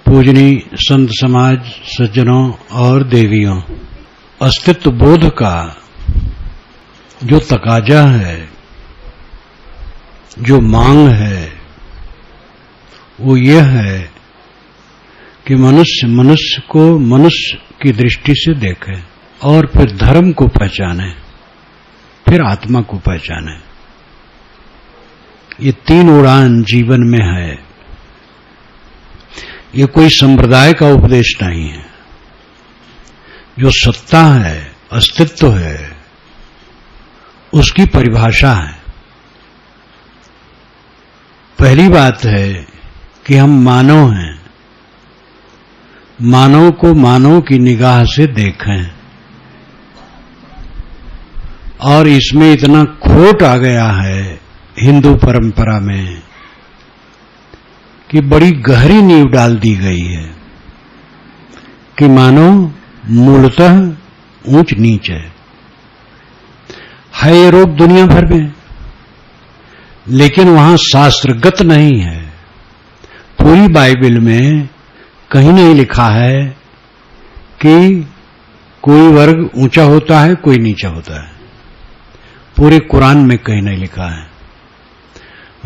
पूजनीय संत समाज, सज्जनों और देवियों, अस्तित्व बोध का जो तकाजा है, जो मांग है, वो यह है कि मनुष्य को मनुष्य की दृष्टि से देखे और फिर धर्म को पहचाने, फिर आत्मा को पहचाने। ये तीन उड़ान जीवन में है। ये कोई संप्रदाय का उपदेश नहीं है। जो सत्ता है, अस्तित्व है, उसकी परिभाषा है। पहली बात है कि हम मानव हैं। मानव को मानव की निगाह से देखें। और इसमें इतना खोट आ गया है हिंदू परंपरा में कि बड़ी गहरी नींव डाल दी गई है कि मानव मूलतः ऊंच नीच है ये रोग दुनिया भर में, लेकिन वहां शास्त्रगत नहीं है। पूरी बाइबल में कहीं नहीं लिखा है कि कोई वर्ग ऊंचा होता है, कोई नीचा होता है। पूरे कुरान में कहीं नहीं लिखा है।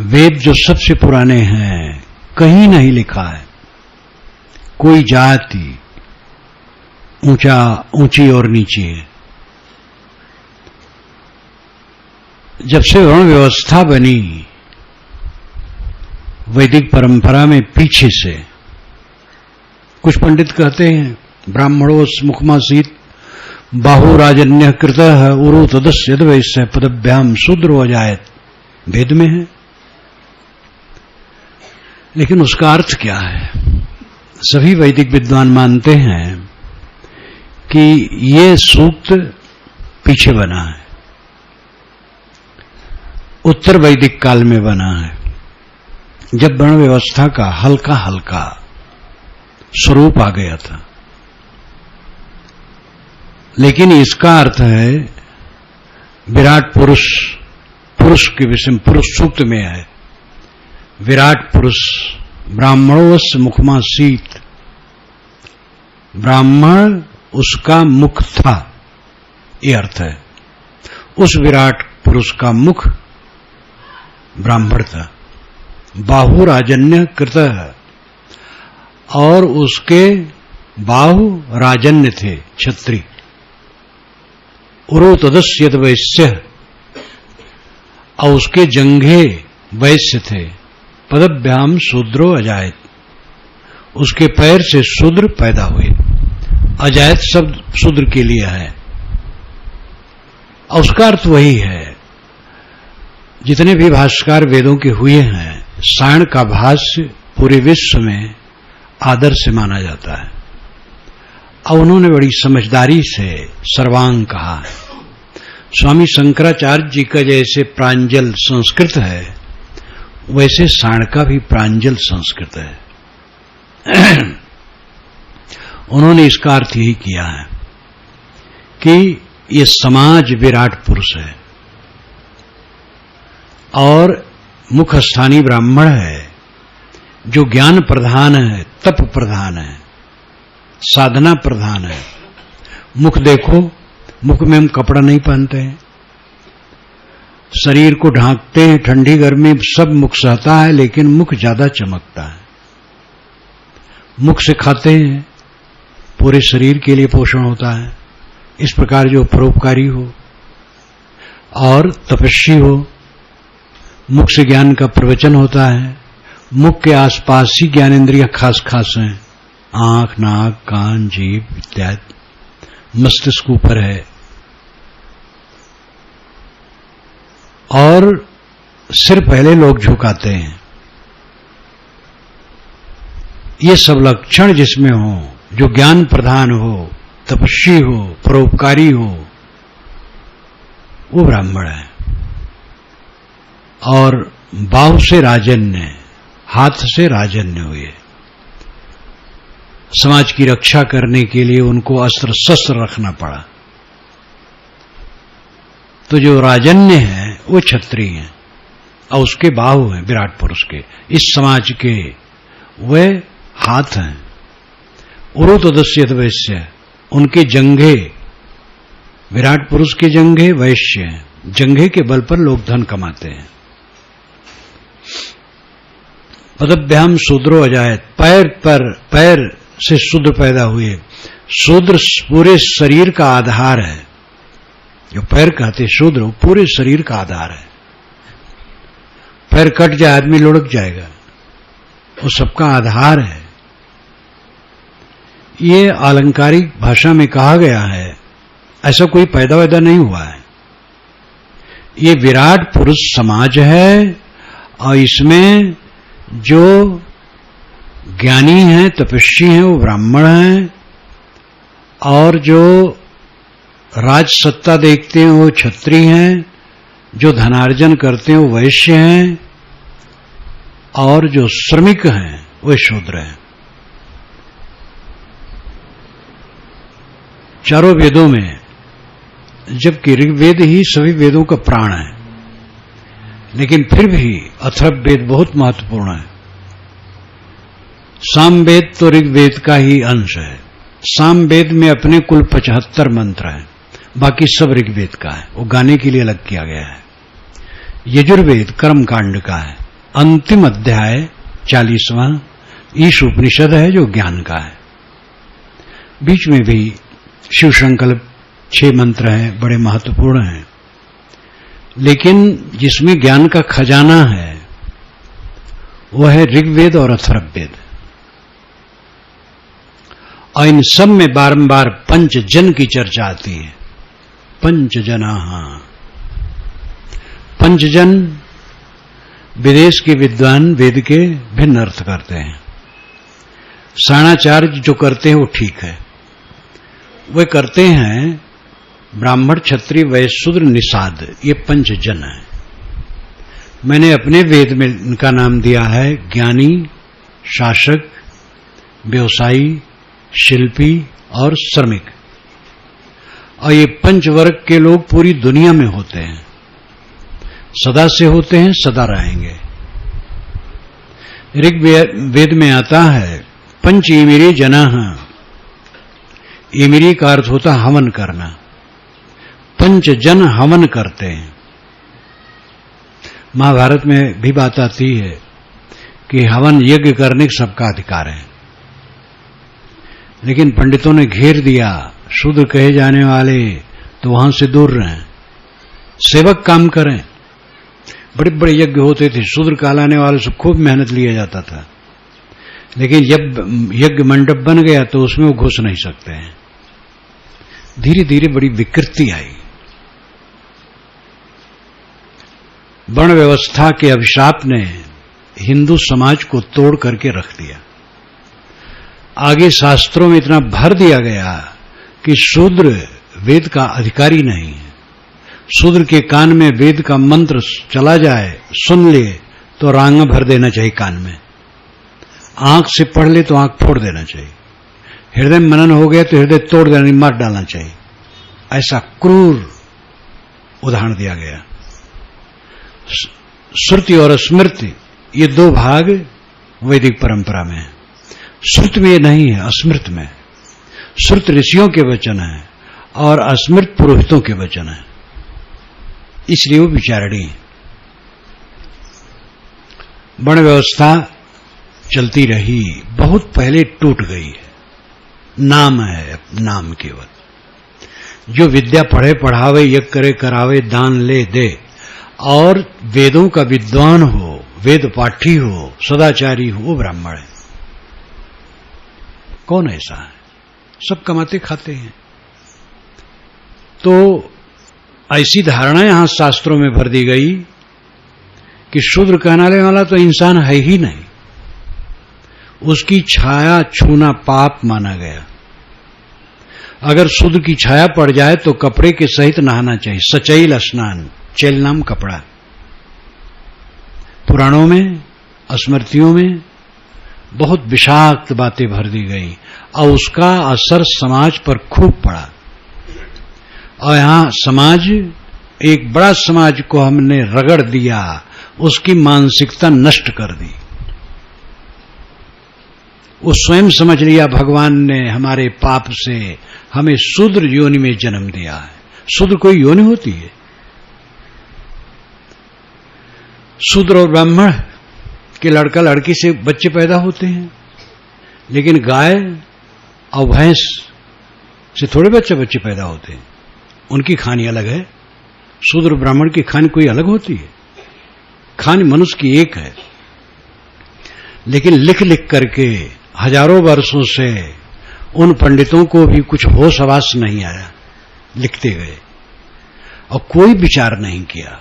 वेद जो सबसे पुराने हैं, कहीं नहीं लिखा है कोई जाति ऊंची और नीची है। जब से वर्ण व्यवस्था बनी वैदिक परंपरा में, पीछे से कुछ पंडित कहते हैं ब्राह्मणोस मुखमासीत बाहुराजन्य कृत उरु तदस्य यद्वैश्य पदभ्याम शूद्रो अजायत, वेद में है। लेकिन उसका अर्थ क्या है? सभी वैदिक विद्वान मानते हैं कि ये सूक्त पीछे बना है, उत्तर वैदिक काल में बना है, जब वर्ण व्यवस्था का हल्का हल्का स्वरूप आ गया था। लेकिन इसका अर्थ है विराट पुरुष, पुरुष के विषय में पुरुष सूक्त में है, विराट पुरुष ब्राह्मणोस मुखमासीत, ब्राह्मण उसका मुख था, ये अर्थ है। उस विराट पुरुष का मुख ब्राह्मण था। बाहुराजन्य कृत, और उसके बाहु राजन्य थे, क्षत्रिय। उरो तदस्य वैश्य, और उसके जंघे वैश्य थे। पदभ्याम शूद्रो अजायत, उसके पैर से शूद्र पैदा हुए। अजायत शब्द शूद्र के लिए है, और उसका अर्थ वही है। जितने भी भाष्यकार वेदों के हुए हैं, सायण का भाष्य पूरे विश्व में आदर से माना जाता है, और उन्होंने बड़ी समझदारी से सर्वांग कहा है। स्वामी शंकराचार्य जी का जैसे प्रांजल संस्कृत है, वैसे सायण का भी प्रांजल संस्कृत है। उन्होंने इसका अर्थ यही किया है कि ये समाज विराट पुरुष है और मुख स्थानीय ब्राह्मण है, जो ज्ञान प्रधान है, तप प्रधान है, साधना प्रधान है। मुख देखो, मुख में हम कपड़ा नहीं पहनते हैं, शरीर को ढांकते हैं, ठंडी गर्मी सब मुख सहता है, लेकिन मुख ज्यादा चमकता है। मुख से खाते हैं, पूरे शरीर के लिए पोषण होता है। इस प्रकार जो परोपकारी हो और तपस्वी हो, मुख से ज्ञान का प्रवचन होता है। मुख के आसपास ही ज्ञानेंद्रियां खास खास हैं, आंख, नाक, कान, जीभ इत्यादि। मस्तिष्क ऊपर है, और सिर पहले लोग झुकाते हैं। ये सब लक्षण जिसमें हो, जो ज्ञान प्रधान हो, तपस्वी हो, परोपकारी हो, वो ब्राह्मण है। और बाहु से राजन्य, हाथ से राजन्य हुए। समाज की रक्षा करने के लिए उनको अस्त्र शस्त्र रखना पड़ा। तो जो राजन्य है वो क्षत्रिय है, और उसके बाहु हैं विराट पुरुष के। इस समाज के वे हाथ हैं। उरुतोदस्यत वैश्य, उनके जंघे, विराट पुरुष के जंघे वैश्य हैं। जंघे के बल पर लोग धन कमाते हैं। पदभ्याम शूद्रो अजायत, पैर से शूद्र पैदा हुए। शूद्र पूरे शरीर का आधार है। जो पैर कहते शूद्र, वो पूरे शरीर का आधार है। पैर कट जाए आदमी लुढ़क जाएगा, वो सबका आधार है। ये आलंकारिक भाषा में कहा गया है, ऐसा कोई पैदा नहीं हुआ है। ये विराट पुरुष समाज है और इसमें जो ज्ञानी हैं, तपस्वी हैं, वो ब्राह्मण हैं, और जो राज सत्ता देखते हैं वो क्षत्रिय हैं, जो धनार्जन करते हैं वो वैश्य हैं, और जो श्रमिक हैं वे शूद्र हैं। चारों वेदों में, जबकि ऋग्वेद ही सभी वेदों का प्राण है, लेकिन फिर भी अथर्ववेद बहुत महत्वपूर्ण है। सामवेद तो ऋग्वेद का ही अंश है। सामवेद में अपने कुल 75 मंत्र हैं, बाकी सब ऋग्वेद का है, वो गाने के लिए अलग किया गया है। यजुर्वेद कर्मकांड का है। अंतिम अध्याय 40वां ईश उपनिषद है जो ज्ञान का है। बीच में भी शिव संकल्प 6 मंत्र हैं, बड़े महत्वपूर्ण हैं, लेकिन जिसमें ज्ञान का खजाना है वह है ऋग्वेद और अथर्ववेद। और इन सब में बारंबार पंचजन की चर्चा आती है। पंचजना, पंचजन विदेश के विद्वान वेद के भिन्न अर्थ करते हैं। साणाचार्य जो करते हैं वो ठीक है। वे करते हैं ब्राह्मण, क्षत्रिय, वैश्य, शूद्र, निषाद, ये पंचजन है। मैंने अपने वेद में इनका नाम दिया है ज्ञानी, शासक, व्यवसायी, शिल्पी और श्रमिक। और ये पंचवर्ग के लोग पूरी दुनिया में होते हैं, सदा से होते हैं, सदा रहेंगे। ऋग्वेद में आता है पंच इमिरी जनाः। इमिरी का अर्थ होता हवन करना। पंचजन हवन करते हैं। महाभारत में भी बात आती है कि हवन यज्ञ करने का सबका अधिकार है, लेकिन पंडितों ने घेर दिया, शूद्र कहे जाने वाले तो वहां से दूर रहें, सेवक काम करें। बड़े बड़े यज्ञ होते थे, शूद्र कहलाने वाले से खूब मेहनत लिया जाता था, लेकिन जब यज्ञ मंडप बन गया तो उसमें वो घुस नहीं सकते हैं। धीरे धीरे बड़ी विकृति आई। वर्ण व्यवस्था के अभिशाप ने हिंदू समाज को तोड़ करके रख दिया। आगे शास्त्रों में इतना भर दिया गया कि शूद्र वेद का अधिकारी नहीं है। शूद्र के कान में वेद का मंत्र चला जाए, सुन ले तो रांगा भर देना चाहिए कान में, आंख से पढ़ ले तो आंख फोड़ देना चाहिए, हृदय में मनन हो गया तो हृदय तोड़ देना, मार डालना चाहिए। ऐसा क्रूर उदाहरण दिया गया। श्रुति और स्मृति ये दो भाग वैदिक परंपरा में है। श्रुति में ये नहीं है, अस्मृत में। श्रुत ऋषियों के वचन है और अस्मृत पुरोहितों के वचन है, इसलिए वो विचारणी है। वर्ण व्यवस्था चलती रही, बहुत पहले टूट गई है। नाम है, नाम केवल। जो विद्या पढ़े पढ़ावे, यज्ञ करे करावे, दान ले दे, और वेदों का विद्वान हो, वेद पाठी हो, सदाचारी हो, वो ब्राह्मण है। कौन ऐसा है? सब कमाते खाते हैं। तो ऐसी धारणा यहां शास्त्रों में भर दी गई कि शूद्र कहलाने वाला तो इंसान है ही नहीं, उसकी छाया छूना पाप माना गया। अगर शूद्र की छाया पड़ जाए तो कपड़े के सहित नहाना चाहिए, सचैल स्नान, चैल नाम कपड़ा। पुराणों में, स्मृतियों में बहुत विषाक्त बातें भर दी गई और उसका असर समाज पर खूब पड़ा। और यहां समाज, एक बड़ा समाज को हमने रगड़ दिया, उसकी मानसिकता नष्ट कर दी। वो स्वयं समझ लिया भगवान ने हमारे पाप से हमें शूद्र योनि में जन्म दिया है। शूद्र कोई योनि होती है? शूद्र और ब्राह्मण के लड़का लड़की से बच्चे पैदा होते हैं, लेकिन गाय और भैंस से थोड़े बच्चे पैदा होते हैं। उनकी खानी अलग है। शूद्र ब्राह्मण की खानी कोई अलग होती है? खानी मनुष्य की एक है। लेकिन लिख लिख करके हजारों वर्षों से उन पंडितों को भी कुछ होश हवास नहीं आया, लिखते गए और कोई विचार नहीं किया।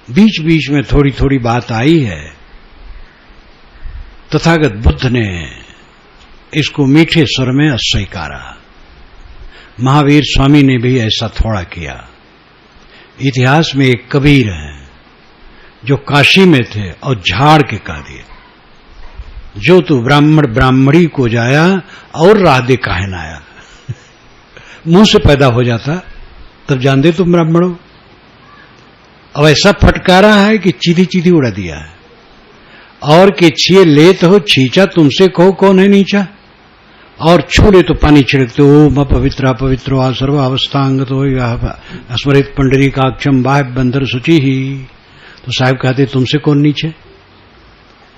बीच बीच में थोड़ी थोड़ी बात आई है। तथागत बुद्ध ने इसको मीठे स्वर में स्वीकारा। महावीर स्वामी ने भी ऐसा थोड़ा किया। इतिहास में एक कबीर हैं जो काशी में थे और झाड़ के कह दिए, जो तू ब्राह्मण ब्राह्मणी को जाया और राह दे काहे न आया। मुंह से पैदा हो जाता तब जान दे तुम ब्राह्मण हो। अब ऐसा फटकारा है कि चीधी चीधी उड़ा दिया है। और के छिए लेत हो छींचा, तुमसे कहो कौन है नीचा। और छू ले तो पानी छिड़कते हो, म पवित्र पवित्रो आ सर्व अवस्थांगत हो स्मृत पंडरीकाक्षम बाह्य बंदर शुचि ही। तो साहब कहते तुमसे कौन नीचे।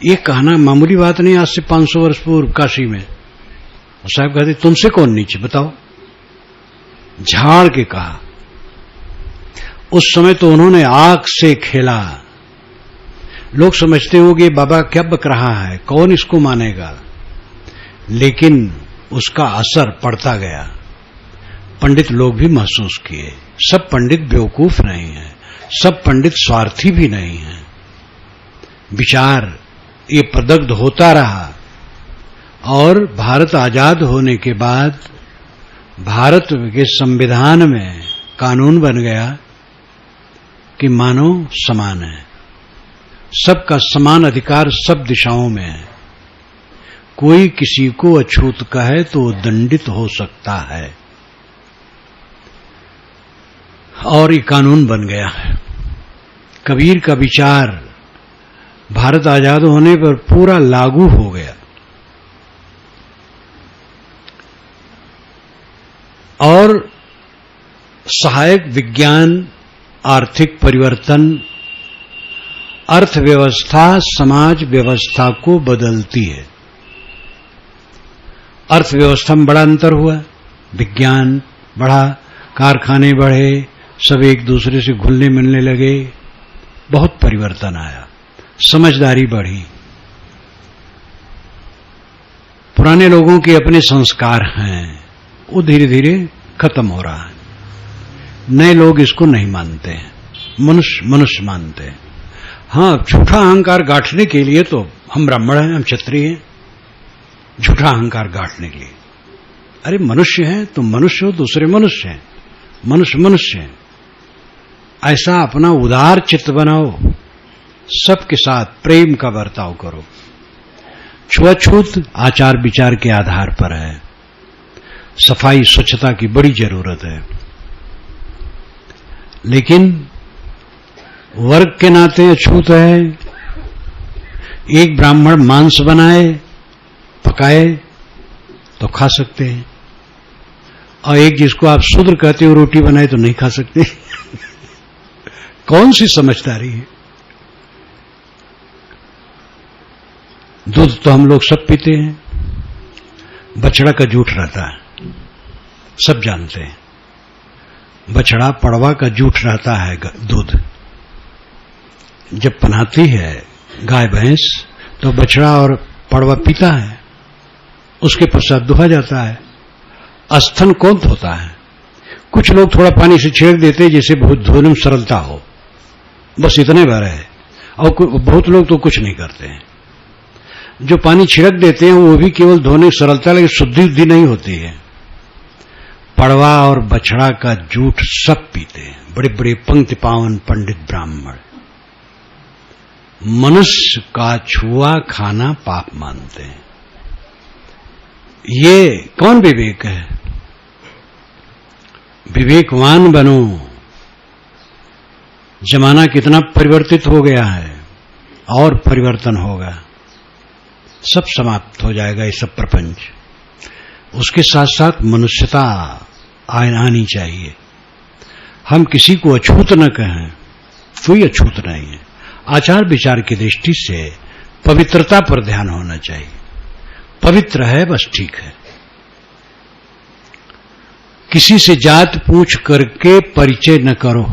ये कहना मामूली बात नहीं। आज से 500 वर्ष पूर्व काशी में साहब कहते तुमसे कौन नीचे बताओ। झाड़ के कहा। उस समय तो उन्होंने आग से खेला। लोग समझते होंगे बाबा क्या बक रहा है, कौन इसको मानेगा। लेकिन उसका असर पड़ता गया। पंडित लोग भी महसूस किए। सब पंडित बेवकूफ नहीं है, सब पंडित स्वार्थी भी नहीं है। विचार ये प्रदग्ध होता रहा और भारत आजाद होने के बाद भारत के संविधान में कानून बन गया कि मानव समान है, सबका समान अधिकार सब दिशाओं में है। कोई किसी को अछूत कहे तो दंडित हो सकता है और ये कानून बन गया है। कबीर का विचार भारत आजाद होने पर पूरा लागू हो गया और सहायक विज्ञान, आर्थिक परिवर्तन, अर्थव्यवस्था समाज व्यवस्था को बदलती है। अर्थव्यवस्था में बड़ा अंतर हुआ, विज्ञान बढ़ा, कारखाने बढ़े, सब एक दूसरे से घुलने मिलने लगे, बहुत परिवर्तन आया, समझदारी बढ़ी। पुराने लोगों के अपने संस्कार हैं, वो धीरे धीरे खत्म हो रहा है। नए लोग इसको नहीं मानते हैं, मनुष्य मानते हैं। हाँ, झूठा अहंकार गांठने के लिए तो हम ब्राह्मण हैं, हम क्षत्रिय हैं, झूठा अहंकार गांठने के लिए। अरे मनुष्य हैं, तुम मनुष्य हो, दूसरे मनुष्य हैं, मनुष्य हैं। ऐसा अपना उदार चित्त बनाओ, सबके साथ प्रेम का बर्ताव करो। छुआछूत आचार विचार के आधार पर है। सफाई स्वच्छता की बड़ी जरूरत है, लेकिन वर्ग के नाते अछूत है। एक ब्राह्मण मांस बनाए पकाए तो खा सकते हैं, और एक जिसको आप शूद्र कहते हो रोटी बनाए तो नहीं खा सकते। कौन सी समझदारी है। दूध तो हम लोग सब पीते हैं, बछड़ा का जूठ रहता है, सब जानते हैं। बछड़ा पड़वा का जूठ रहता है दूध। जब पनाती है गाय भैंस तो बछड़ा और पड़वा पीता है, उसके पश्चात दुहा जाता है। अस्थन कौन होता है। कुछ लोग थोड़ा पानी से छेड़ देते हैं जिससे बहुत धोने में सरलता हो, बस इतने भर है। और बहुत लोग तो कुछ नहीं करते हैं। जो पानी छिड़क देते हैं वो भी केवल धोने की सरलता, लेकिन शुद्धि नहीं होती है। पड़वा और बछड़ा का जूठ सब पीते हैं, बड़े बड़े पंक्ति पावन पंडित ब्राह्मण। मनुष्य का छुआ खाना पाप मानते हैं। ये कौन विवेक है। विवेकवान बनो। जमाना कितना परिवर्तित हो गया है और परिवर्तन होगा। सब समाप्त हो जाएगा, ये सब प्रपंच। उसके साथ साथ मनुष्यता आनी चाहिए। हम किसी को अछूत न कहें, कोई अछूत नहीं है। आचार विचार की दृष्टि से पवित्रता पर ध्यान होना चाहिए। पवित्र है बस ठीक है। किसी से जात पूछ करके परिचय न करो।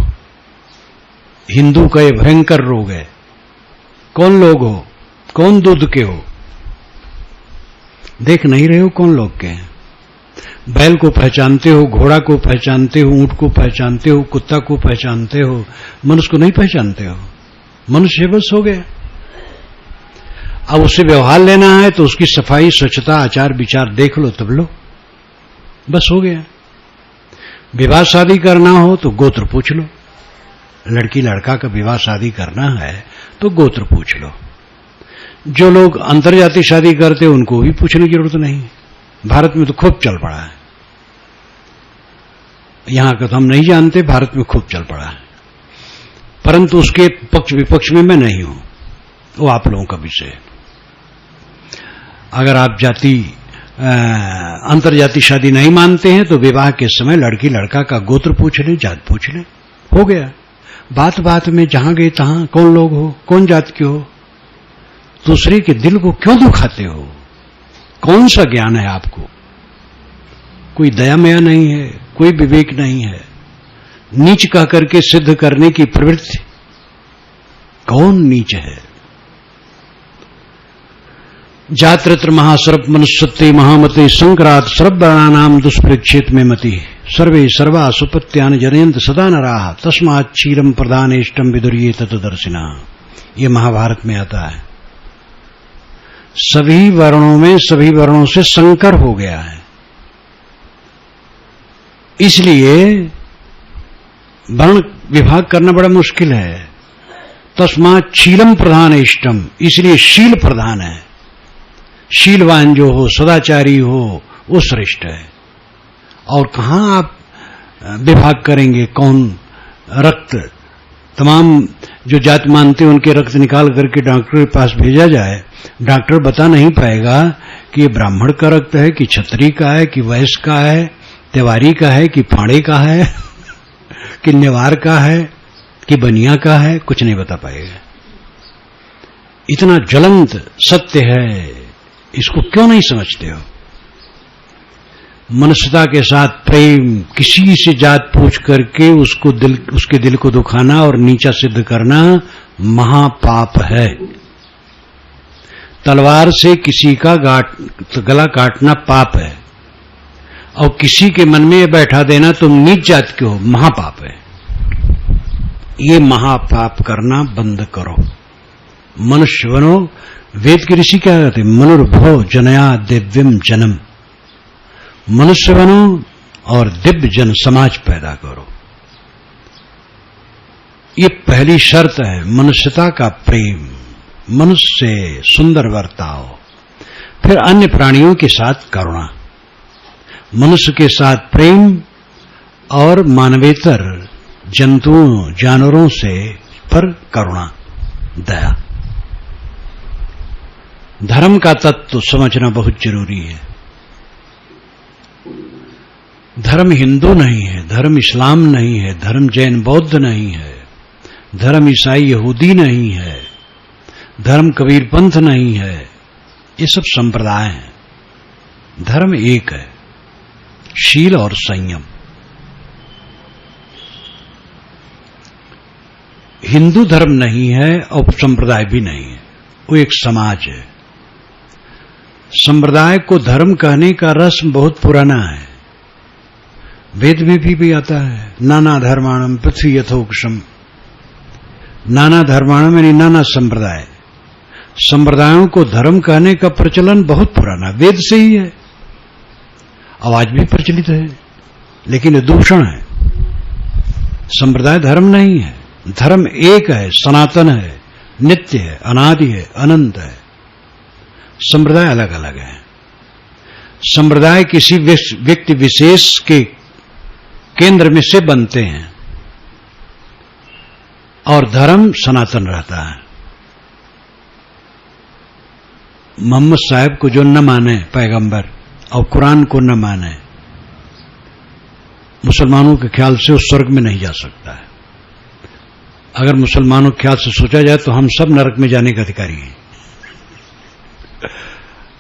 हिंदू का ये भयंकर रोग है। कौन लोग हो, कौन दूध के हो, देख नहीं रहे हो कौन लोग के हैं। बैल को पहचानते हो, घोड़ा को पहचानते हो, ऊंट को पहचानते हो, कुत्ता को पहचानते हो, मनुष्य को नहीं पहचानते हो। मनुष्य बस हो गया। अब उससे व्यवहार लेना है तो उसकी सफाई, स्वच्छता, आचार विचार देख लो तब लो, बस हो गया। विवाह शादी करना हो तो गोत्र पूछ लो। लड़की लड़का का विवाह शादी करना है तो गोत्र पूछ लो। जो लोग अंतर्जातीय शादी करते उनको भी पूछने की जरूरत नहीं। भारत में तो खूब चल पड़ा है। यहां का तो हम नहीं जानते, भारत में खूब चल पड़ा है। परंतु उसके पक्ष विपक्ष में मैं नहीं हूं, वो आप लोगों का विषय है। अगर आप अंतर्जातीय शादी नहीं मानते हैं तो विवाह के समय लड़की लड़का का गोत्र पूछ ले, जात पूछ ले, हो गया। बात बात में जहां गए तहां कौन लोग हो, कौन जात के हो, दूसरे के दिल को क्यों दुखाते हो? कौन सा ज्ञान है आपको? कोई दया मया नहीं है, कोई विवेक नहीं है। नीच कह करके सिद्ध करने की प्रवृत्ति। कौन नीच है? जात्रत्र महासर्प मनुष्यत्ते महामते संक्रांत सर्ववर्णानाम दुष्परिक्षेत में मति सर्वे सर्वा सुपत्यान जनयंत सदा नराः तस्मात् क्षीरम प्रदानेष्टम विदुर्ये तत्दर्शिना। ये महाभारत में आता है। सभी वर्णों में सभी वर्णों से संकर हो गया है, इसलिए वर्ण विभाग करना बड़ा मुश्किल है। तस्मात् शीलम प्रधान इष्टम, इसलिए शील प्रधान है। शीलवान जो हो, सदाचारी हो, वो श्रेष्ठ है। और कहां आप विभाग करेंगे? कौन रक्त, तमाम जो जात मानते हैं उनके रक्त निकाल करके डॉक्टर के पास भेजा जाए, डॉक्टर बता नहीं पाएगा कि ये ब्राह्मण का रक्त है कि क्षत्रिय का है कि वैश्य का है, तिवारी का है कि फाड़े का है कि नेवार का है कि बनिया का है, कुछ नहीं बता पाएगा। इतना ज्वलंत सत्य है, इसको क्यों नहीं समझते हो? मनुष्यता के साथ प्रेम, किसी से जात पूछ करके उसके दिल को दुखाना और नीचा सिद्ध करना महापाप है। तलवार से किसी का गला काटना पाप है, और किसी के मन में बैठा देना तुम नीच जात के हो, महापाप है। ये महापाप करना बंद करो। मनुष्य बनो। वेद के ऋषि क्या कहते हैं? मनुर्भव जनया दिव्यम जन्म। मनुष्य बनो और दिव्य जन समाज पैदा करो। ये पहली शर्त है। मनुष्यता का प्रेम, मनुष्य से सुंदर बर्ताव, फिर अन्य प्राणियों के साथ करुणा। मनुष्य के साथ प्रेम और मानवेतर जंतुओं, जानवरों से पर करुणा, दया। धर्म का तत्व समझना बहुत जरूरी है। धर्म हिंदू नहीं है, धर्म इस्लाम नहीं है, धर्म जैन बौद्ध नहीं है, धर्म ईसाई यहूदी नहीं है, धर्म कबीर पंथ नहीं है। ये सब संप्रदाय हैं। धर्म एक है, शील और संयम। हिंदू धर्म नहीं है और संप्रदाय भी नहीं है, वो एक समाज है। संप्रदाय को धर्म कहने का रस्म बहुत पुराना है। वेद में भी आता है, नाना धर्माणम पृथ्वी यथोक्षम। नाना धर्माणम यानी नाना संप्रदाय। संप्रदायों को धर्म कहने का प्रचलन बहुत पुराना, वेद से ही है, आज भी प्रचलित है, लेकिन ये दूषण है। संप्रदाय धर्म नहीं है। धर्म एक है, सनातन है, नित्य है, अनादि है, अनंत है। संप्रदाय अलग अलग है। संप्रदाय किसी व्यक्ति विशेष के केंद्र में से बनते हैं और धर्म सनातन रहता है। मोहम्मद साहब को जो न माने पैगंबर और कुरान को न माने, मुसलमानों के ख्याल से उस स्वर्ग में नहीं जा सकता है। अगर मुसलमानों के ख्याल से सोचा जाए तो हम सब नरक में जाने के अधिकारी हैं।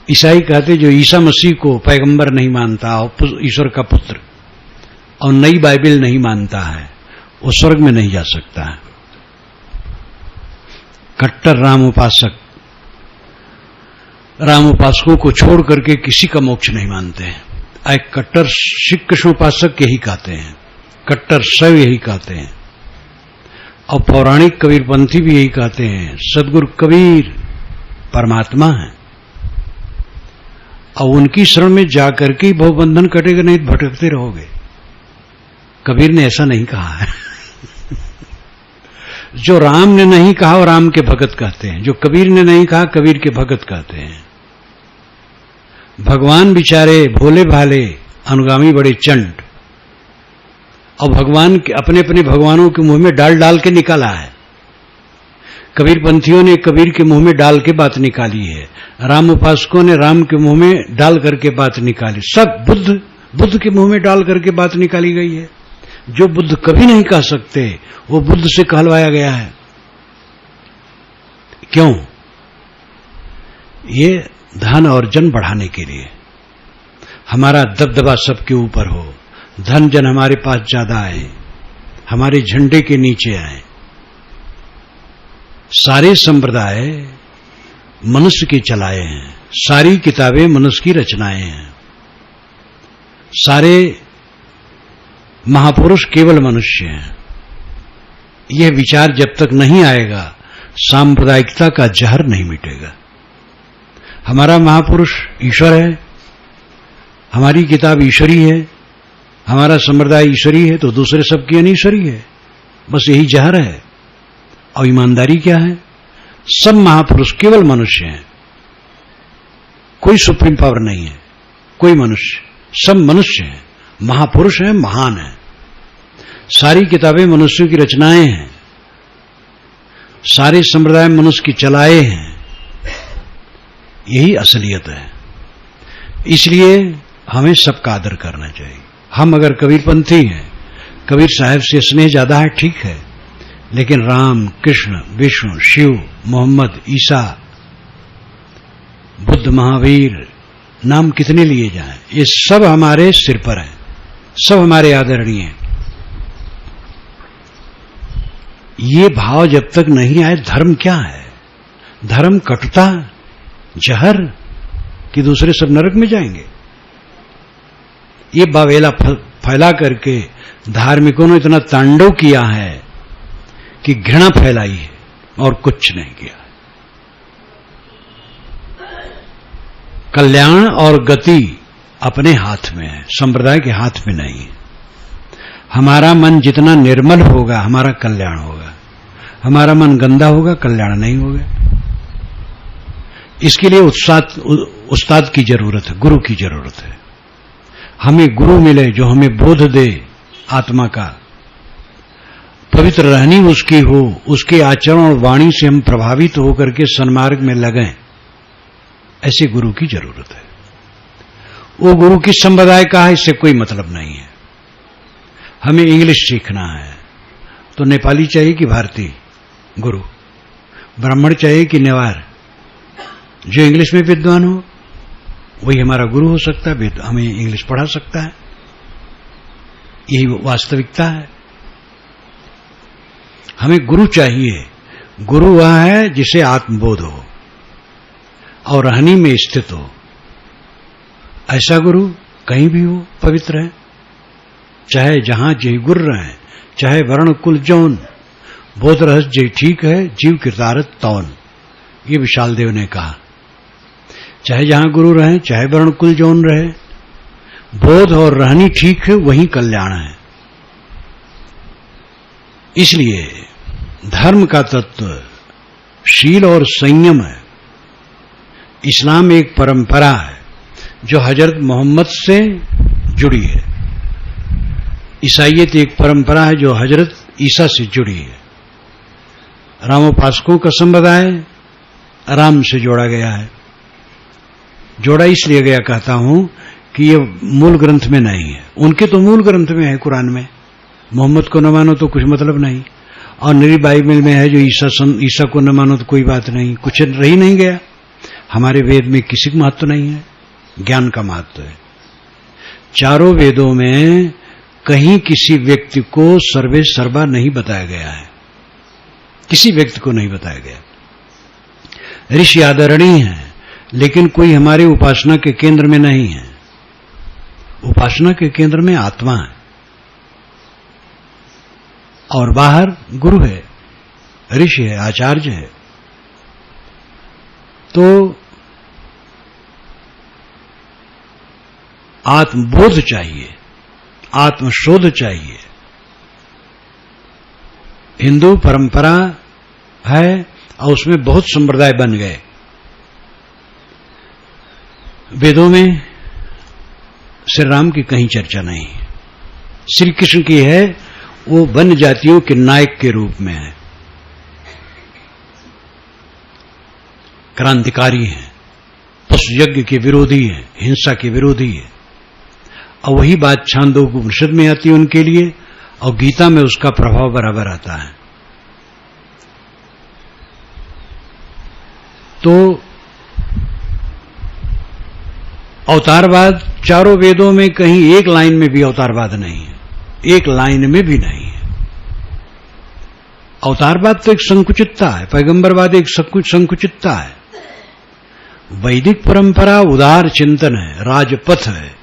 ईसाई कहते जो ईसा मसीह को पैगंबर नहीं मानता और ईश्वर का पुत्र और नई बाइबल नहीं मानता है, वो स्वर्ग में नहीं जा सकता है। कट्टर राम उपासकों को छोड़ करके किसी का मोक्ष नहीं मानते हैं। एक कट्टर श्री कृष्ण उपासक यही कहते हैं, कट्टर शैव यही कहते हैं, और पौराणिक कबीरपंथी भी यही कहते हैं सदगुरु कबीर परमात्मा है, और उनकी शरण में जाकर के भवबंधन कटेगा, नहीं भटकते रहोगे। कबीर ने ऐसा नहीं कहा है। जो राम ने नहीं कहा वो राम के भगत कहते हैं, जो कबीर ने नहीं कहा कबीर के भगत कहते हैं। भगवान बेचारे भोले भाले अनुगामी बड़े चंड, और भगवान के अपने अपने भगवानों के मुंह में डाल डाल के निकाला है। कबीर पंथियों ने कबीर के मुंह में डाल के बात निकाली है, राम उपासकों ने राम के मुंह में डाल करके बात निकाली, सब बुद्ध के मुंह में डाल करके बात निकाली गई है। जो बुद्ध कभी नहीं कह सकते वो बुद्ध से कहलवाया गया है। क्यों? ये धन और जन बढ़ाने के लिए, हमारा दबदबा सबके ऊपर हो, धन जन हमारे पास ज्यादा आए, हमारे झंडे के नीचे आए। सारे संप्रदाय मनुष्य के चलाए हैं, सारी किताबें मनुष्य की रचनाएं हैं, सारे महापुरुष केवल मनुष्य हैं। यह विचार जब तक नहीं आएगा सांप्रदायिकता का जहर नहीं मिटेगा। हमारा महापुरुष ईश्वर है, हमारी किताब ईश्वरी है, हमारा संप्रदाय ईश्वरी है, तो दूसरे सबकी अनीश्वरी है। बस यही जहर है। और ईमानदारी क्या है? सब महापुरुष केवल मनुष्य हैं, कोई सुप्रीम पावर नहीं है, कोई मनुष्य, सब मनुष्य हैं, महापुरुष हैं, महान हैं। सारी किताबें मनुष्यों की रचनाएं हैं, सारे संप्रदाय मनुष्य की चलाए हैं। यही असलियत है। इसलिए हमें सबका आदर करना चाहिए। हम अगर कबीरपंथी हैं, कबीर साहब से स्नेह ज्यादा है, ठीक है, लेकिन राम, कृष्ण, विष्णु, शिव, मोहम्मद, ईसा, बुद्ध, महावीर नाम कितने लिए जाएं, ये सब हमारे सिर पर है, सब हमारे आदरणीय हैं। ये भाव जब तक नहीं आए, धर्म क्या है? धर्म कटुता, जहर, कि दूसरे सब नरक में जाएंगे। ये बावेला फैला करके धार्मिकों ने इतना तांडव किया है कि घृणा फैलाई है और कुछ नहीं किया। कल्याण और गति अपने हाथ में है, संप्रदाय के हाथ में नहीं है। हमारा मन जितना निर्मल होगा हमारा कल्याण होगा, हमारा मन गंदा होगा कल्याण नहीं होगा। इसके लिए उस्ताद की जरूरत है, गुरु की जरूरत है। हमें गुरु मिले जो हमें बोध दे आत्मा का, पवित्र रहनी उसकी हो, उसके आचरण और वाणी से हम प्रभावित होकर के सन्मार्ग में लगें, ऐसे गुरु की जरूरत है। वो गुरु किस संप्रदाय का है इससे कोई मतलब नहीं है। हमें इंग्लिश सीखना है तो नेपाली चाहिए कि भारतीय गुरु, ब्राह्मण चाहिए कि नेवार, जो इंग्लिश में विद्वान हो वही हमारा गुरु हो सकता है, हमें इंग्लिश पढ़ा सकता है। यही वास्तविकता है। हमें गुरु चाहिए। गुरु वह है जिसे आत्मबोध हो और रहनी में स्थित हो। ऐसा गुरु कहीं भी हो पवित्र है, चाहे जहां जय गुर रहे, चाहे वर्ण कुल जौन, बोध रहस्य जय ठीक है, जीव कृतारत तौन, ये विशाल देव ने कहा। चाहे जहां गुरु रहे, चाहे वर्ण कुल जौन रहे, बोध और रहनी ठीक है, वही कल्याण है। इसलिए धर्म का तत्व शील और संयम है। इस्लाम एक परंपरा है जो हजरत मोहम्मद से जुड़ी है। ईसाईयत एक परंपरा है जो हजरत ईसा से जुड़ी है। रामोपासकों का संप्रदाय राम से जोड़ा गया है। जोड़ा इसलिए गया कहता हूं कि ये मूल ग्रंथ में नहीं है। उनके तो मूल ग्रंथ में है, कुरान में। मोहम्मद को न मानो तो कुछ मतलब नहीं, और नई बाइबल में है जो ईसा को न मानो तो कोई बात नहीं, कुछ रही नहीं गया। हमारे वेद में किसी का महत्व नहीं है, ज्ञान का महत्व है। चारों वेदों में कहीं किसी व्यक्ति को सर्वे सर्वा नहीं बताया गया है, किसी व्यक्ति को नहीं बताया गया। ऋषि आदरणीय है, लेकिन कोई हमारी उपासना के केंद्र में नहीं है। उपासना के केंद्र में आत्मा है और बाहर गुरु है, ऋषि है, आचार्य है। तो आत्मबोध चाहिए, आत्मशोध चाहिए। हिंदू परंपरा है और उसमें बहुत संप्रदाय बन गए। वेदों में श्री राम की कहीं चर्चा नहीं, श्री कृष्ण की है, वो वन जातियों के नायक के रूप में है, क्रांतिकारी है, पशु यज्ञ के विरोधी है, हिंसा के विरोधी है। और वही बात छांदोग्य उपनिषद में आती है उनके लिए, और गीता में उसका प्रभाव बराबर आता है। तो अवतारवाद चारों वेदों में कहीं एक लाइन में भी अवतारवाद नहीं है, एक लाइन में भी नहीं है। अवतारवाद तो एक संकुचितता है, पैगंबरवाद एक संकुचितता है। वैदिक परंपरा उदार चिंतन है, राजपथ है,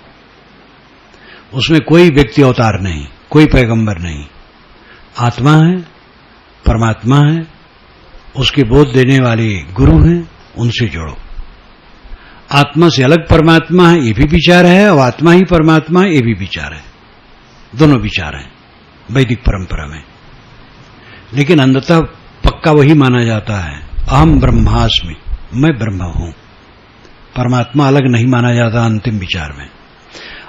उसमें कोई व्यक्ति अवतार नहीं, कोई पैगंबर नहीं। आत्मा है, परमात्मा है, उसके बोध देने वाले गुरु हैं, उनसे जोड़ो। आत्मा से अलग परमात्मा है, ये भी विचार है, और आत्मा ही परमात्मा है, ये भी विचार है। दोनों विचार हैं वैदिक परंपरा में। लेकिन अंततः पक्का वही माना जाता है, अहम ब्रह्मास्मि, मैं ब्रह्म हूं। परमात्मा अलग नहीं माना जाता अंतिम विचार में।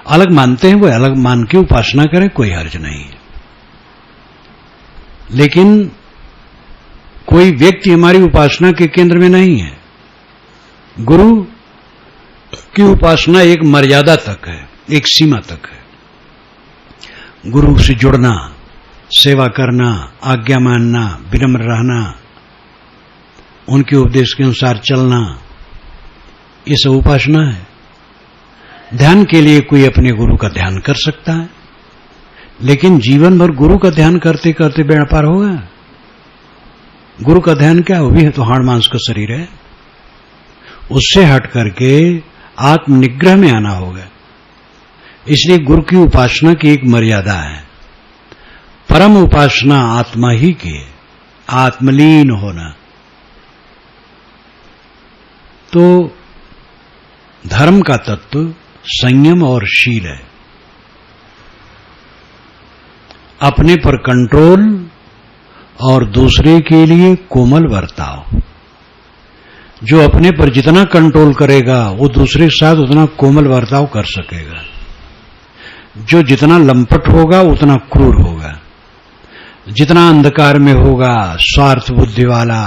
अलग मानते हैं, वो अलग मान के उपासना करें, कोई हर्ज नहीं है। लेकिन कोई व्यक्ति हमारी उपासना के केंद्र में नहीं है। गुरु की उपासना एक मर्यादा तक है, एक सीमा तक है। गुरु से जुड़ना, सेवा करना, आज्ञा मानना, विनम्र रहना, उनके उपदेश के अनुसार चलना, ये सब उपासना है। ध्यान के लिए कोई अपने गुरु का ध्यान कर सकता है, लेकिन जीवन भर गुरु का ध्यान करते करते बेड़ा पार होगा। गुरु का ध्यान क्या, वो भी है तो हाड़ मांस का शरीर है। उससे हट करके आत्मनिग्रह में आना होगा। इसलिए गुरु की उपासना की एक मर्यादा है। परम उपासना आत्मा ही की है, आत्मलीन होना। तो धर्म का तत्व संयम और शील है। अपने पर कंट्रोल और दूसरे के लिए कोमल बर्ताव। जो अपने पर जितना कंट्रोल करेगा वो दूसरे के साथ उतना कोमल बर्ताव कर सकेगा। जो जितना लंपट होगा उतना क्रूर होगा। जितना अंधकार में होगा, स्वार्थ बुद्धि वाला,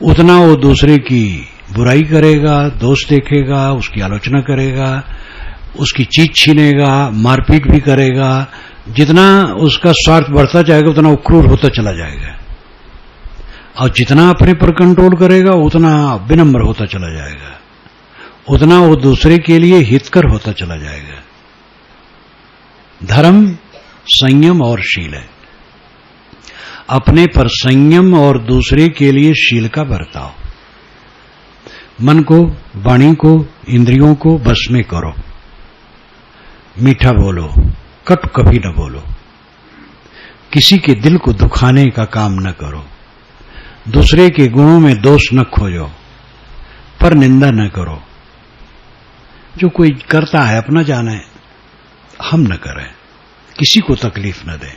उतना वो दूसरे की बुराई करेगा, दोष देखेगा, उसकी आलोचना करेगा, उसकी चीज छीनेगा, मारपीट भी करेगा। जितना उसका स्वार्थ बढ़ता जाएगा उतना वो क्रूर होता चला जाएगा, और जितना अपने पर कंट्रोल करेगा उतना विनम्र होता चला जाएगा, उतना वो दूसरे के लिए हितकर होता चला जाएगा। धर्म संयम और शील है। अपने पर संयम और दूसरे के लिए शील का बर्ताव। मन को, वाणी को, इंद्रियों को बस में करो। मीठा बोलो, कटु कभी न बोलो। किसी के दिल को दुखाने का काम न करो। दूसरे के गुणों में दोष न खोजो, पर निंदा न करो। जो कोई करता है अपना जाने, हम न करें, किसी को तकलीफ न दें।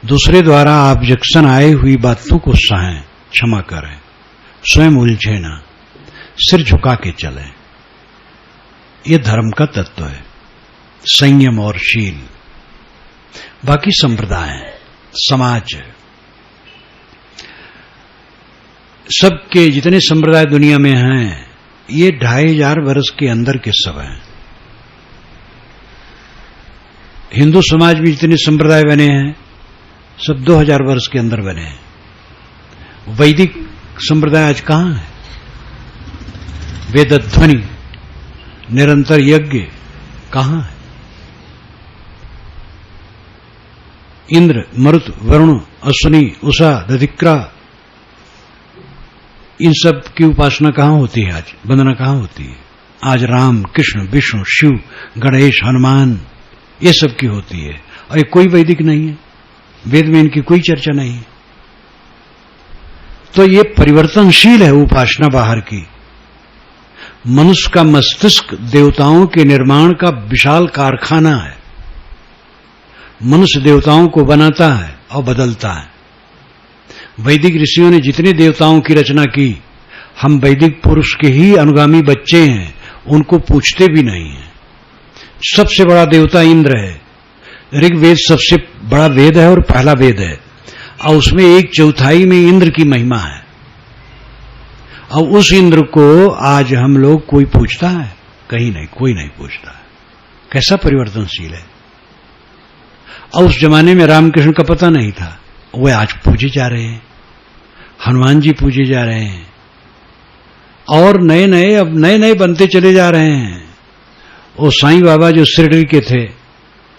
दूसरे द्वारा ऑब्जेक्शन आए हुई बातों को सहें, क्षमा करें, स्वयं उलझे ना, सिर झुका के चलें। यह धर्म का तत्व है, संयम और शील। बाकी संप्रदाय, समाज, सबके जितने संप्रदाय दुनिया में हैं ये 2500 वर्ष के अंदर के सब हैं। हिंदू समाज में जितने संप्रदाय बने हैं सब 2000 वर्ष के अंदर बने हैं। वैदिक संप्रदाय आज कहां है? वेदध्वनि, निरंतर यज्ञ कहां है? इंद्र, मरुत, वरुण, अश्विनी, उषा, दधिक्रा, इन सब की उपासना कहां होती है? आज वंदना कहां होती है? आज राम, कृष्ण, विष्णु, शिव, गणेश, हनुमान, ये सब की होती है। और ये कोई वैदिक नहीं है, वेद में इनकी कोई चर्चा नहीं है। तो ये परिवर्तनशील है उपासना बाहर की। मनुष्य का मस्तिष्क देवताओं के निर्माण का विशाल कारखाना है। मनुष्य देवताओं को बनाता है और बदलता है। वैदिक ऋषियों ने जितने देवताओं की रचना की, हम वैदिक पुरुष के ही अनुगामी बच्चे हैं, उनको पूछते भी नहीं हैं। सबसे बड़ा देवता इंद्र है। ऋग्वेद सबसे बड़ा वेद है और पहला वेद है, और उसमें 1/4 में इंद्र की महिमा है। और उस इंद्र को आज हम लोग कोई पूछता है? कहीं नहीं, कोई नहीं पूछता है। कैसा परिवर्तनशील है। और उस जमाने में रामकृष्ण का पता नहीं था, वे आज पूजे जा रहे हैं। हनुमान जी पूजे जा रहे हैं, और नए नए अब नए नए बनते चले जा रहे हैं। वो साईं बाबा जो शिरडी के थे,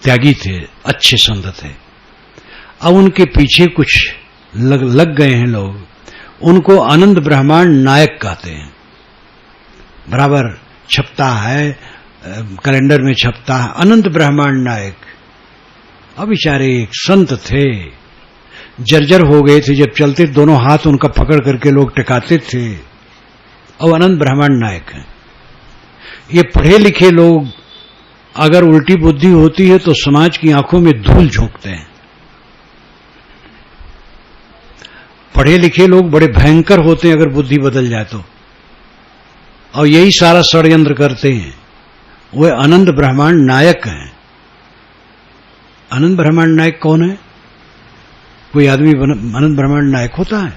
त्यागी थे, अच्छे संत थे, अब उनके पीछे कुछ लग गए हैं लोग। उनको आनंद ब्रह्मांड नायक कहते हैं। बराबर छपता है, कैलेंडर में छपता है अनंत ब्रह्मांड नायक। अब बेचारे एक संत थे, जर्जर हो गए थे, जब चलते दोनों हाथ उनका पकड़ करके लोग टिकाते थे। अब अनंत ब्रह्मांड नायक हैं। ये पढ़े लिखे लोग अगर उल्टी बुद्धि होती है तो समाज की आंखों में धूल झोंकते हैं। पढ़े लिखे लोग बड़े भयंकर होते हैं अगर बुद्धि बदल जाए तो, और यही सारा षड्यंत्र करते हैं। वे अनंत ब्रह्मांड नायक हैं। अनंत ब्रह्मांड नायक कौन है? कोई आदमी अनंत ब्रह्मांड नायक होता है?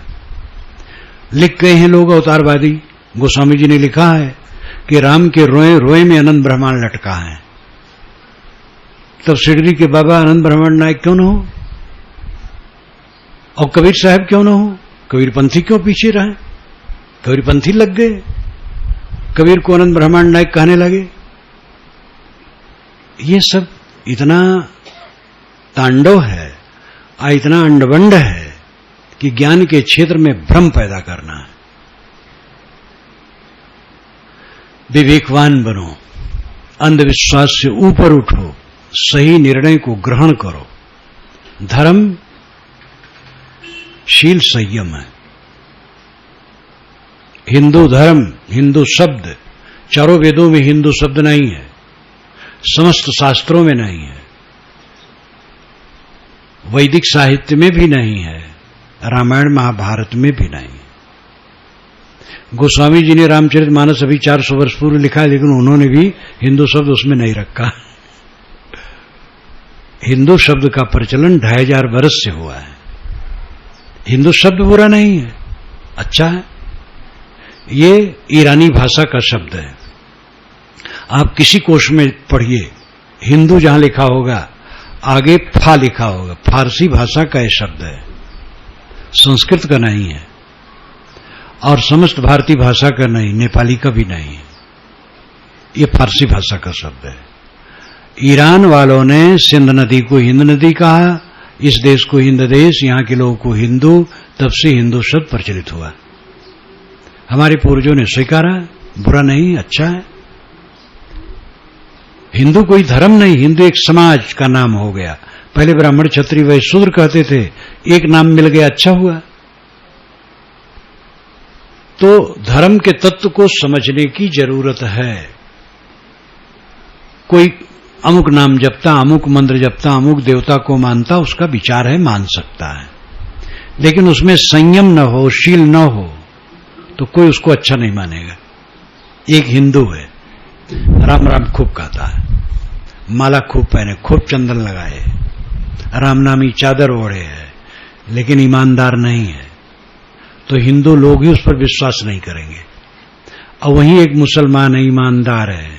लिख गए हैं लोग अवतारवादी। गोस्वामी जी ने लिखा है कि राम के रोए रोए में अनंत ब्रह्मांड लटका है। तब शिरडी के बाबा अनंत ब्रह्मांड नायक क्यों न हो? और कबीर साहब क्यों न हो? कबीरपंथी क्यों पीछे रहे? कबीरपंथी लग गए, कबीर को अनंत ब्रह्मांड नायक कहने लगे। ये सब इतना तांडव है और इतना अंडबंड है कि ज्ञान के क्षेत्र में भ्रम पैदा करना है। विवेकवान बनो, अंधविश्वास से ऊपर उठो, सही निर्णय को ग्रहण करो। धर्म शील संयम है। हिंदू धर्म, हिंदू शब्द चारों वेदों में हिंदू शब्द नहीं है, समस्त शास्त्रों में नहीं है, वैदिक साहित्य में भी नहीं है, रामायण महाभारत में भी नहीं। गोस्वामी जी ने रामचरितमानस अभी 400 वर्ष पूर्व लिखा है, लेकिन उन्होंने भी हिंदू शब्द उसमें नहीं रखा। हिंदू शब्द का प्रचलन 2500 वर्ष से हुआ है। हिंदू शब्द बुरा नहीं है, अच्छा है। ये ईरानी भाषा का शब्द है। आप किसी कोश में पढ़िए, हिंदू जहां लिखा होगा आगे फा लिखा होगा। फारसी भाषा का यह शब्द है, संस्कृत का नहीं है, और समस्त भारतीय भाषा का नहीं, नेपाली का भी नहीं है। ये फारसी भाषा का शब्द है। ईरान वालों ने सिंध नदी को हिंद नदी कहा, इस देश को हिंद देश, यहां के लोगों को हिंदू, तब से हिंदू शब्द प्रचलित हुआ। हमारे पूर्वजों ने स्वीकारा, बुरा नहीं, अच्छा है। हिंदू कोई धर्म नहीं, हिंदू एक समाज का नाम हो गया। पहले ब्राह्मण क्षत्रिय वैश्य शूद्र कहते थे, एक नाम मिल गया, अच्छा हुआ। तो धर्म के तत्व को समझने की जरूरत है। कोई अमुक नाम जपता, अमुक मंत्र जपता, अमुक देवता को मानता, उसका विचार है, मान सकता है, लेकिन उसमें संयम न हो, शील न हो, तो कोई उसको अच्छा नहीं मानेगा। एक हिंदू है, राम राम खूब कहता है, माला खूब पहने, खूब चंदन लगाए, राम नामी चादर ओढ़े है, लेकिन ईमानदार नहीं है, तो हिंदू लोग ही उस पर विश्वास नहीं करेंगे। और वहीं एक मुसलमान है, ईमानदार है,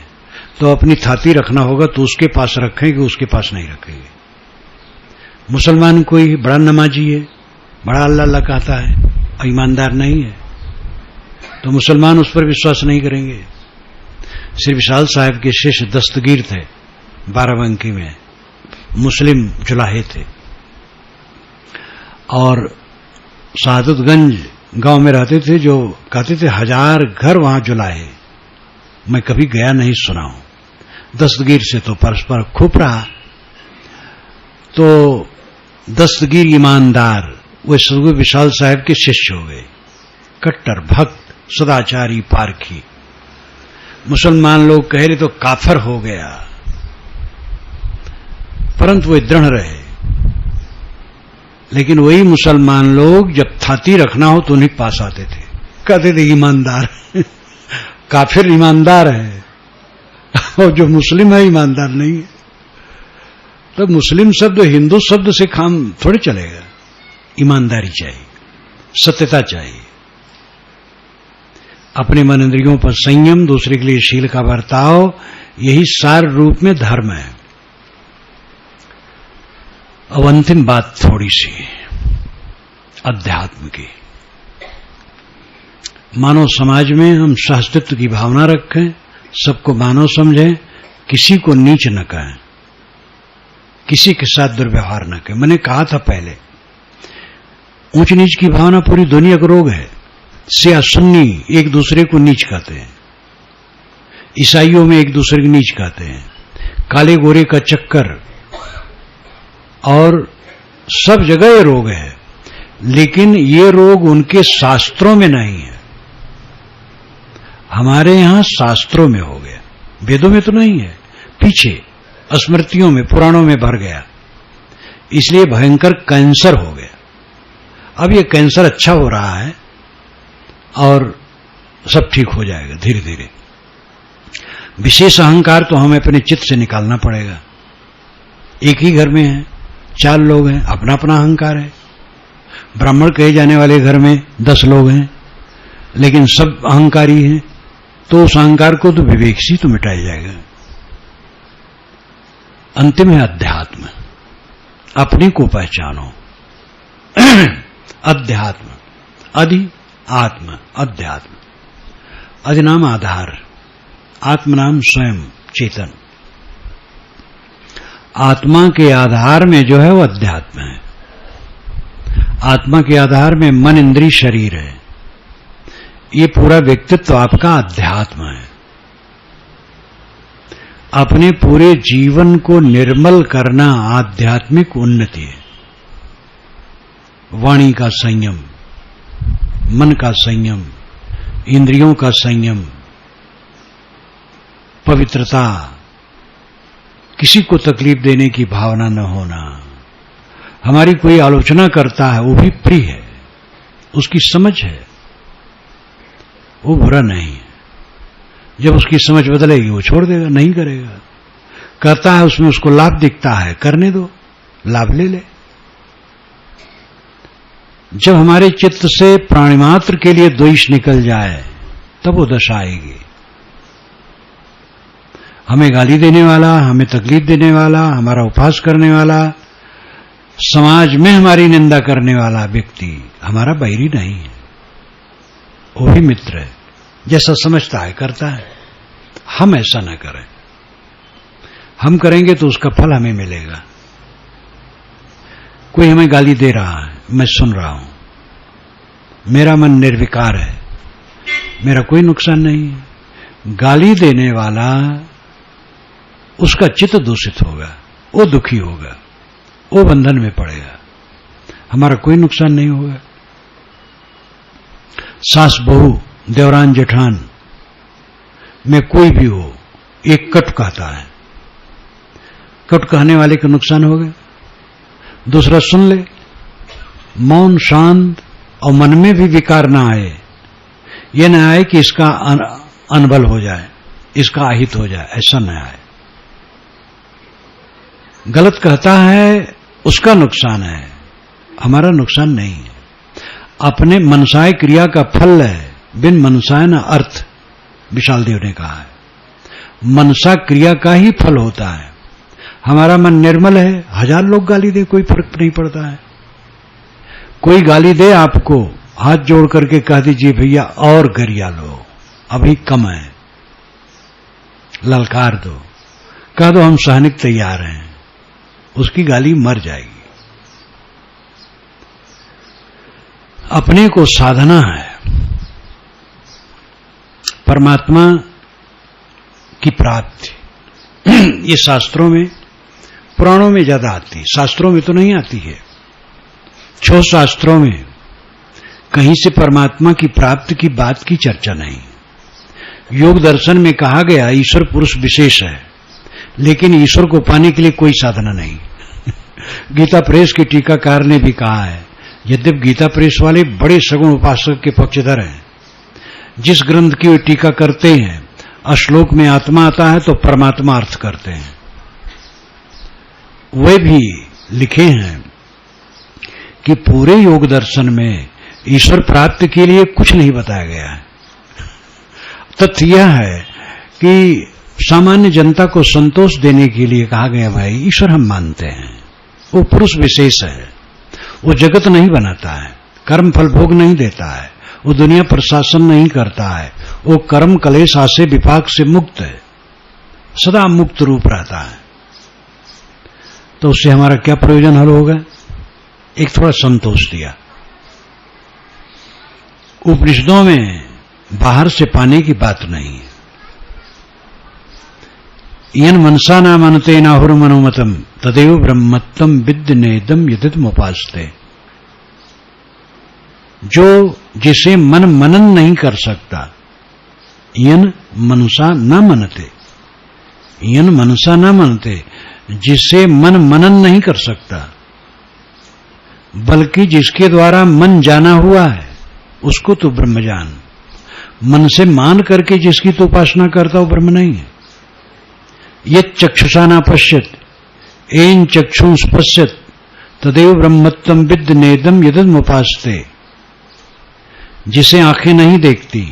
तो अपनी थाती रखना होगा तो उसके पास रखेंगे, उसके पास नहीं रखेंगे। मुसलमान कोई बड़ा नमाजी है, बड़ा अल्लाह अल्लाह कहता है और ईमानदार नहीं है, तो मुसलमान उस पर विश्वास नहीं करेंगे। श्री विशाल साहब के शिष्य दस्तगीर थे, बाराबंकी में मुस्लिम जुलाहे थे, और शहादतगंज गांव में रहते थे, जो कहते थे 1000 घर वहां जुलाहे। मैं कभी गया नहीं, सुना हूं। दस्तगीर से तो परस्पर खूब रहा। तो दस्तगीर ईमानदार वे सदगुरु विशाल साहब के शिष्य हो गए, कट्टर भक्त, सदाचारी, पारखी। मुसलमान लोग कह रहे तो काफर हो गया, परंतु वे दृढ़ रहे। लेकिन वही मुसलमान लोग जब थाती रखना हो तो उन्हीं पास आते थे, कहते थे ईमानदार काफिर ईमानदार है और जो मुस्लिम है ईमानदार नहीं है। तो मुस्लिम शब्द हिंदू शब्द से काम थोड़े चलेगा। ईमानदारी चाहिए, सत्यता चाहिए, अपने मन इंद्रियों पर संयम, दूसरे के लिए शील का बर्ताव, यही सार रूप में धर्म है। अब अंतिम बात थोड़ी सी अध्यात्म की। मानव समाज में हम सहस्तित्व की भावना रखें, सबको मानव समझें, किसी को नीच न कहें, किसी के साथ दुर्व्यवहार न करें। मैंने कहा था पहले, ऊंच नीच की भावना पूरी दुनिया का रोग है। शिया सुन्नी एक दूसरे को नीच कहते हैं, ईसाइयों में एक दूसरे को नीच कहते हैं, काले गोरे का चक्कर, और सब जगह ये रोग है। लेकिन ये रोग उनके शास्त्रों में नहीं है, हमारे यहां शास्त्रों में हो गया, वेदों में तो नहीं है, पीछे स्मृतियों में, पुराणों में भर गया, इसलिए भयंकर कैंसर हो गया। अब ये कैंसर अच्छा हो रहा है और सब ठीक हो जाएगा धीरे धीरे। विशेष अहंकार तो हमें अपने चित्त से निकालना पड़ेगा। एक ही घर में है, 4 लोग हैं, अपना अपना अहंकार है। ब्राह्मण कहे जाने वाले घर में 10 लोग हैं, लेकिन सब अहंकारी हैं, तो उस अहंकार को तो विवेक से तो मिटाया जाएगा। अंतिम है अध्यात्म, अपने को पहचानो। अध्यात्म, अधि आत्म, अध्यात्म। अधि नाम आधार, आत्म नाम स्वयं चेतन। आत्मा के आधार में जो है वो अध्यात्म है। आत्मा के आधार में मन, इंद्रिय, शरीर है। ये पूरा व्यक्तित्व आपका अध्यात्म है। अपने पूरे जीवन को निर्मल करना आध्यात्मिक उन्नति है। वाणी का संयम, मन का संयम, इंद्रियों का संयम, पवित्रता, किसी को तकलीफ देने की भावना न होना। हमारी कोई आलोचना करता है वो भी प्रिय है, उसकी समझ है, वो बुरा नहीं है। जब उसकी समझ बदलेगी वो छोड़ देगा, नहीं करेगा। करता है उसमें उसको लाभ दिखता है, करने दो, लाभ ले ले। जब हमारे चित्त से प्राणिमात्र के लिए द्वेष निकल जाए तब वो दशा आएगी। हमें गाली देने वाला, हमें तकलीफ देने वाला, हमारा उपहास करने वाला, समाज में हमारी निंदा करने वाला व्यक्ति हमारा बैरी नहीं है, वो भी मित्र है। जैसा समझता है करता है। हम ऐसा न करें। हम करेंगे तो उसका फल हमें मिलेगा। कोई हमें गाली दे रहा है, मैं सुन रहा हूं, मेरा मन निर्विकार है, मेरा कोई नुकसान नहीं है। गाली देने वाला, उसका चित्त दूषित होगा, वो दुखी होगा, वो बंधन में पड़ेगा, हमारा कोई नुकसान नहीं होगा। सास बहू, देवरान जेठान में कोई भी हो, एक कट कहता है, कट कहने वाले का नुकसान होगा। दूसरा सुन ले, मौन, शांत, और मन में भी विकार ना आए। यह न आए कि इसका अनबल हो जाए, इसका अहित हो जाए, ऐसा न आए। गलत कहता है उसका नुकसान है, हमारा नुकसान नहीं है। अपने मनसाय क्रिया का फल है, बिन मनसाय न अर्थ। विशाल देव ने कहा है। मनसा क्रिया का ही फल होता है। हमारा मन निर्मल है, 1000 लोग गाली दे कोई फर्क नहीं पड़ता है। कोई गाली दे आपको, हाथ जोड़ करके कह दीजिए भैया और गरिया लो, अभी कम है, ललकार दो, कह दो हम सहने को तैयार हैं, उसकी गाली मर जाएगी। अपने को साधना है। परमात्मा की प्राप्ति ये शास्त्रों में, पुराणों में ज्यादा आती है, शास्त्रों में तो नहीं आती है। 6 शास्त्रों में कहीं से परमात्मा की प्राप्ति की बात की चर्चा नहीं। योग दर्शन में कहा गया ईश्वर पुरुष विशेष है, लेकिन ईश्वर को पाने के लिए कोई साधना नहीं। गीता प्रेस के टीकाकार ने भी कहा है, यद्यपि गीता प्रेस वाले बड़े सगुण उपासक के पक्षधर हैं, जिस ग्रंथ की वे टीका करते हैं श्लोक में आत्मा आता है तो परमात्मा अर्थ करते हैं। वे भी लिखे हैं कि पूरे योग दर्शन में ईश्वर प्राप्ति के लिए कुछ नहीं बताया गया है। तथ्य यह है कि सामान्य जनता को संतोष देने के लिए कहा गया भाई ईश्वर हम मानते हैं, वो पुरुष विशेष है, वो जगत नहीं बनाता है, कर्म फल भोग नहीं देता है, वो दुनिया पर शासन नहीं करता है, वो कर्म कलेश आशय विपाक से मुक्त है, सदा मुक्त रूप रहता है। तो उससे हमारा क्या प्रयोजन हल होगा? एक थोड़ा संतोष दिया। उपनिषदों में बाहर से पाने की बात नहीं है। यन मनसा न मनते नाहुर मनोमतम तदेव ब्रह्मत्तम विद्य नेदम यदितम उपासते। जो जिसे मन मनन नहीं कर सकता, यन मनसा न मनते, यन मनसा न मनते, जिसे मन मनन नहीं कर सकता, बल्कि जिसके द्वारा मन जाना हुआ है उसको तो ब्रह्म जान। मन से मान करके जिसकी तो उपासना करता वो ब्रह्म नहीं है। यत् चक्षुषा न पश्यत एन चक्षुंस पश्यत तदेव ब्रह्मत्तम विद्य नेदम यदम उपासते। जिसे आंखें नहीं देखती,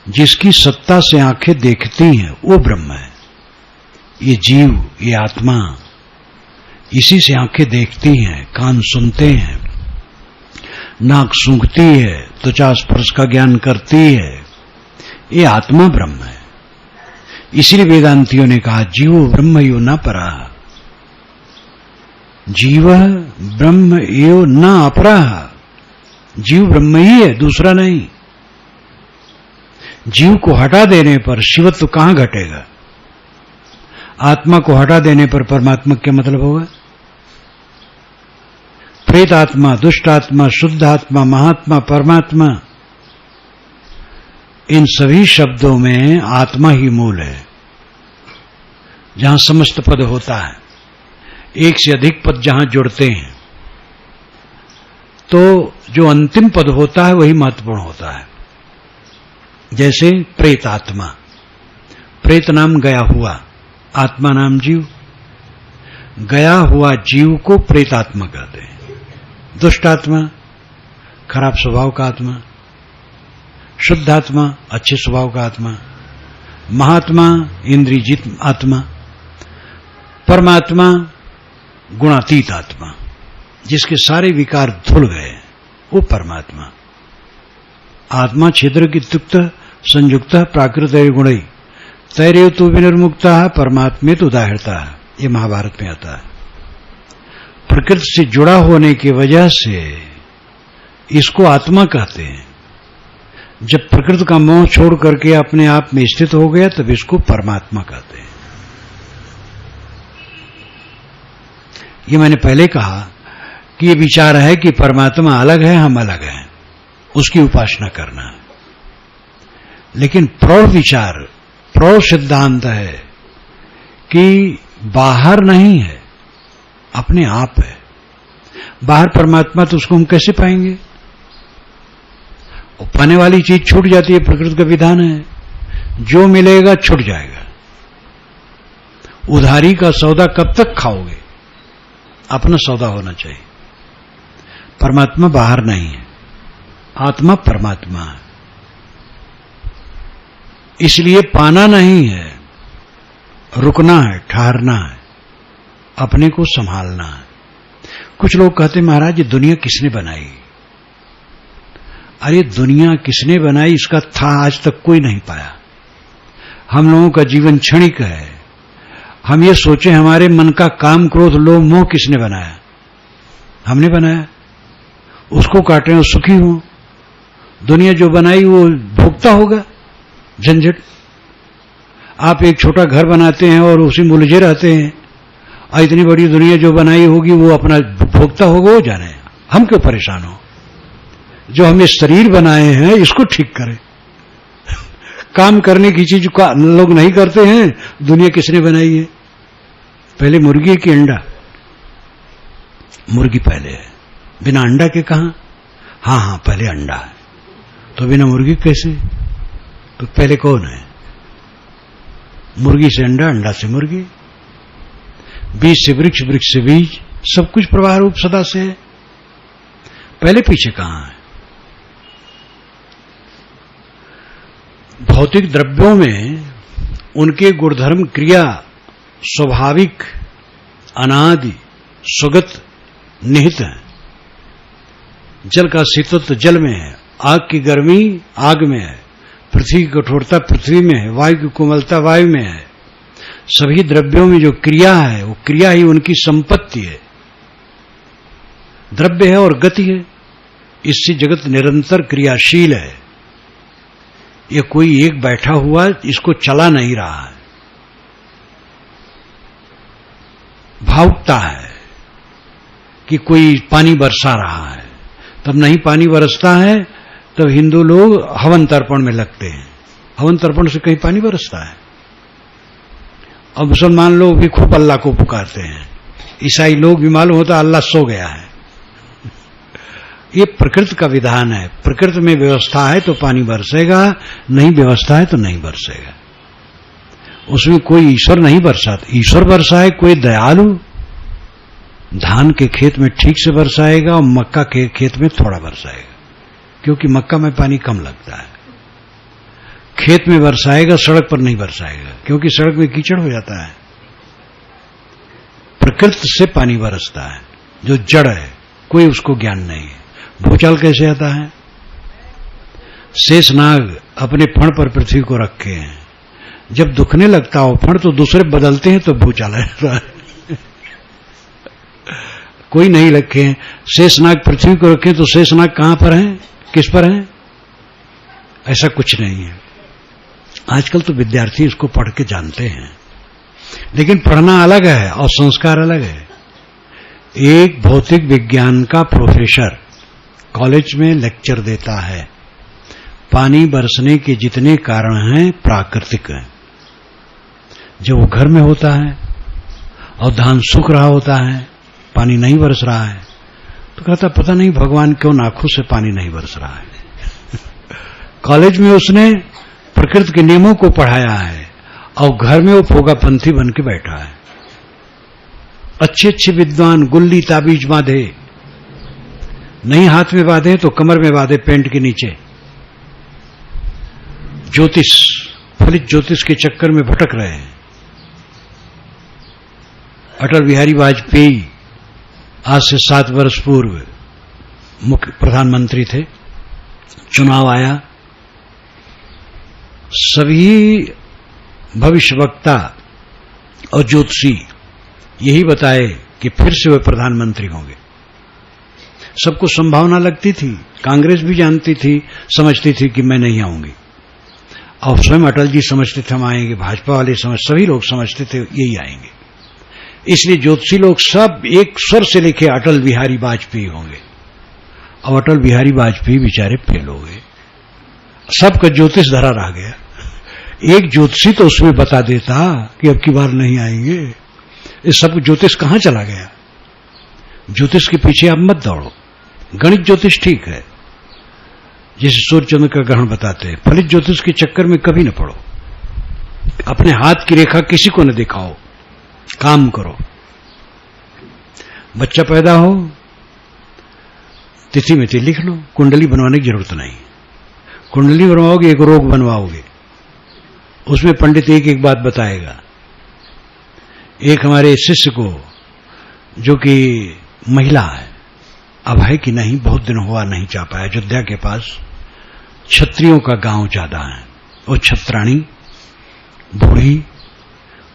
जिसकी सत्ता से आंखें देखती हैं वो ब्रह्म है। ये जीव, ये आत्मा, इसी से आंखें देखती हैं, कान सुनते हैं, नाक सूंघती है, त्वचा स्पर्श का ज्ञान करती है, ये आत्मा ब्रह्म है। इसलिए वेदांतियों ने कहा जीवो ब्रह्म यो न पराः, जीव ब्रह्म यो न अपराः। जीव ब्रह्म ही है, दूसरा नहीं। जीव को हटा देने पर शिवत्व कहां घटेगा? आत्मा को हटा देने पर परमात्मा क्या मतलब होगा? प्रेत आत्मा, दुष्ट आत्मा, शुद्ध आत्मा, महात्मा, परमात्मा, इन सभी शब्दों में आत्मा ही मूल है। जहां समस्त पद होता है, एक से अधिक पद जहां जुड़ते हैं, तो जो अंतिम पद होता है वही महत्वपूर्ण होता है। जैसे प्रेत आत्मा, प्रेत नाम गया हुआ, आत्मा नाम जीव। गया हुआ जीव को प्रेतात्मा कहते हैं। दुष्ट आत्मा खराब स्वभाव का आत्मा, शुद्ध आत्मा अच्छे स्वभाव का आत्मा, महात्मा इंद्रियजीत आत्मा, परमात्मा गुणातीत आत्मा, जिसके सारे विकार धुल गए, वो परमात्मा। आत्मा छिद्र की तुक्त संयुक्त प्राकृत गुण तैरेव तो विनिर्मुक्ता परमात्मे तो उदाहरता है। ये महाभारत में आता है। प्रकृति से जुड़ा होने की वजह से इसको आत्मा कहते हैं। जब प्रकृति का मोह छोड़ करके अपने आप में स्थित हो गया तब इसको परमात्मा कहते हैं। ये मैंने पहले कहा कि ये विचार है कि परमात्मा अलग है, हम अलग हैं, उसकी उपासना करना है। लेकिन प्रौढ़ विचार, प्रौढ़ सिद्धांत है कि बाहर नहीं है, अपने आप है। बाहर परमात्मा तो उसको हम कैसे पाएंगे? पाने वाली चीज छूट जाती है, प्रकृति का विधान है। जो मिलेगा छूट जाएगा। उधारी का सौदा कब तक खाओगे? अपना सौदा होना चाहिए। परमात्मा बाहर नहीं है, आत्मा परमात्मा है। इसलिए पाना नहीं है, रुकना है, ठहरना है, अपने को संभालना है। कुछ लोग कहते महाराज ये दुनिया किसने बनाई? अरे दुनिया किसने बनाई इसका था आज तक कोई नहीं पाया। हम लोगों का जीवन क्षणिक है। हम ये सोचे हमारे मन का काम, क्रोध, लोभ, मोह किसने बनाया? हमने बनाया। उसको काटे और सुखी हो। दुनिया जो बनाई वो भोगता होगा झंझट। आप एक छोटा घर बनाते हैं और उसी में उलझे रहते हैं, और इतनी बड़ी दुनिया जो बनाई होगी वो अपना भोगता होगा, वो जाने। हम क्यों परेशान हो? जो हमने शरीर बनाए हैं इसको ठीक करें। काम करने की चीज का लोग नहीं करते हैं। दुनिया किसने बनाई है? पहले मुर्गी की अंडा? मुर्गी पहले है, बिना अंडा के कहां? हाँ पहले अंडा है, तो बिना मुर्गी कैसे? तो पहले कौन है? मुर्गी से अंडा, अंडा से मुर्गी, बीज से वृक्ष, वृक्ष से बीज, सब कुछ प्रवाह रूप सदा से है। पहले पीछे कहां है? भौतिक द्रव्यों में उनके गुणधर्म, क्रिया स्वाभाविक, अनादि, स्वगत निहित है। जल का शीतत्व जल में है, आग की गर्मी आग में है, पृथ्वी की कठोरता पृथ्वी में है, वायु की कोमलता वायु में है। सभी द्रव्यों में जो क्रिया है वो क्रिया ही उनकी संपत्ति है। द्रव्य है और गति है, इससे जगत निरंतर क्रियाशील है। ये कोई एक बैठा हुआ इसको चला नहीं रहा है। भावुकता है कि कोई पानी बरसा रहा है, तब नहीं पानी बरसता है तब हिंदू लोग हवन तर्पण में लगते हैं। हवन तर्पण से कहीं पानी बरसता है? और मुसलमान लोग भी खूब अल्लाह को पुकारते हैं। ईसाई लोग भी मालूम होता अल्लाह सो गया है। ये प्रकृति का विधान है। प्रकृति में व्यवस्था है तो पानी बरसेगा, नहीं व्यवस्था है तो नहीं बरसेगा। उसमें कोई ईश्वर नहीं बरसाता। ईश्वर बरसाए कोई दयालु, धान के खेत में ठीक से बरसाएगा और मक्का के खेत में थोड़ा बरसाएगा, क्योंकि मक्का में पानी कम लगता है। खेत में बरसाएगा, सड़क पर नहीं बरसाएगा, क्योंकि सड़क में कीचड़ हो जाता है। प्रकृति से पानी बरसता है, जो जड़ है, कोई उसको ज्ञान नहीं है। भूचाल कैसे आता है? शेषनाग अपने फण पर पृथ्वी को रखे हैं, जब दुखने लगता हो फण तो दूसरे बदलते हैं तो भूचाल आता है। कोई नहीं रखे हैं। शेषनाग पृथ्वी को रखे तो शेषनाग कहां पर है, किस पर है? ऐसा कुछ नहीं है। आजकल तो विद्यार्थी इसको पढ़ के जानते हैं, लेकिन पढ़ना अलग है और संस्कार अलग है। एक भौतिक विज्ञान का प्रोफेसर कॉलेज में लेक्चर देता है, पानी बरसने के जितने कारण हैं प्राकृतिक हैं। जब वो घर में होता है और धान सूख रहा होता है, पानी नहीं बरस रहा है, तो कहता पता नहीं भगवान क्यों नाखून से पानी नहीं बरस रहा है। कॉलेज में उसने प्रकृति के नियमों को पढ़ाया है और घर में वो फोगापंथी बन के बैठा है। अच्छे अच्छे विद्वान गुल्ली ताबीज बांधे, नहीं हाथ में बांधे तो कमर में बांधे, पेंट के नीचे। ज्योतिष, फलित ज्योतिष के चक्कर में भटक रहे हैं। अटल बिहारी वाजपेयी आज से 7 वर्ष पूर्व मुख्य प्रधानमंत्री थे। चुनाव आया, सभी भविष्यवक्ता और ज्योतिषी यही बताए कि फिर से वे प्रधानमंत्री होंगे। सबको संभावना लगती थी, कांग्रेस भी जानती थी, समझती थी कि मैं नहीं आऊंगी, और स्वयं अटल जी समझते थे हम आएंगे, भाजपा वाले सभी लोग समझते थे यही आएंगे। इसलिए ज्योतिषी लोग सब एक स्वर से लिखे अटल बिहारी वाजपेयी होंगे, और अटल बिहारी वाजपेयी बेचारे फेल हो गए। सबका ज्योतिष धरा रह गया। एक ज्योतिषी तो उसमें बता देता कि अब की बार नहीं आएंगे। इस सब ज्योतिष कहां चला गया? ज्योतिष के पीछे आप मत दौड़ो। गणित ज्योतिष ठीक है, जैसे सूर्य चंद्र का ग्रहण बताते हैं। फलित ज्योतिष के चक्कर में कभी न पड़ो। अपने हाथ की रेखा किसी को न दिखाओ, काम करो। बच्चा पैदा हो, तिथि मिति लिख लो, कुंडली बनवाने की जरूरत नहीं। कुंडली बनवाओगे एक रोग बनवाओगे, उसमें पंडित एक एक बात बताएगा। एक हमारे शिष्य को, जो कि महिला है, अब है कि नहीं, बहुत दिन हुआ नहीं जा पाया, अयोध्या के पास क्षत्रियों का गांव ज्यादा है, वो छत्राणी बूढ़ी,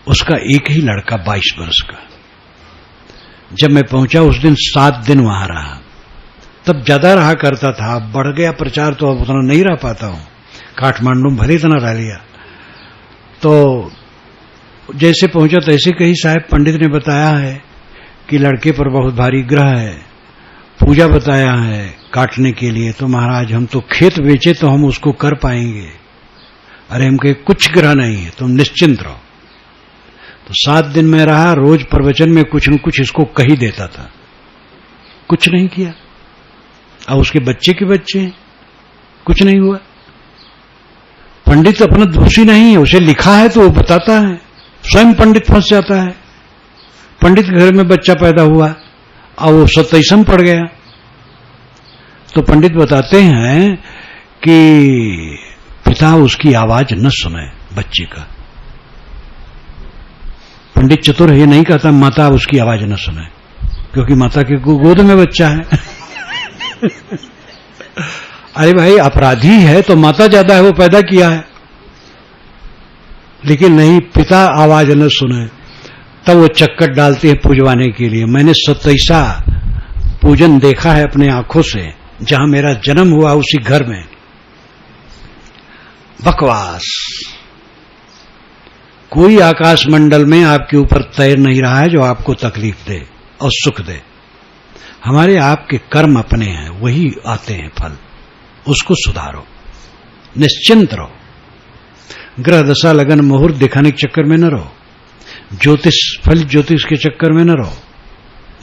उसका एक ही लड़का 22 वर्ष का। जब मैं पहुंचा उस दिन 7 दिन वहां रहा, तब ज्यादा रहा करता था, अब बढ़ गया प्रचार तो अब उतना नहीं रह पाता हूं। काठमांडू में भले इतना रह लिया। तो जैसे पहुंचा तैसे कही, साहब पंडित ने बताया है कि लड़के पर बहुत भारी ग्रह है, पूजा बताया है काटने के लिए। तो महाराज हम तो खेत बेचे तो हम उसको कर पाएंगे। अरे हम कहे कुछ ग्रह नहीं है, तुम निश्चिंत रहो। तो 7 दिन में रहा, रोज प्रवचन में कुछ न कुछ इसको कही देता था, कुछ नहीं किया। अब उसके बच्चे के बच्चे, कुछ नहीं हुआ। पंडित अपना दोषी नहीं है, उसे लिखा है तो वो बताता है, स्वयं पंडित फंस जाता है। पंडित के घर में बच्चा पैदा हुआ और वो 27 पड़ गया। तो पंडित बताते हैं कि पिता उसकी आवाज न सुने बच्चे का। पंडित चतुर ये नहीं कहता माता उसकी आवाज न सुने, क्योंकि माता के गोद में बच्चा है। अरे भाई अपराधी है तो माता ज्यादा है, वो पैदा किया है, लेकिन नहीं, पिता आवाज न सुने तब वो चक्कर डालते हैं पूजवाने के लिए। मैंने 27 पूजन देखा है अपने आंखों से, जहां मेरा जन्म हुआ उसी घर में। बकवास। कोई आकाश मंडल में आपके ऊपर तैर नहीं रहा है जो आपको तकलीफ दे और सुख दे। हमारे आपके कर्म अपने हैं, वही आते हैं फल, उसको सुधारो, निश्चिंत रहो। ग्रह दशा लगन मुहूर्त दिखाने के चक्कर में न रहो, ज्योतिष फल ज्योतिष के चक्कर में न रहो,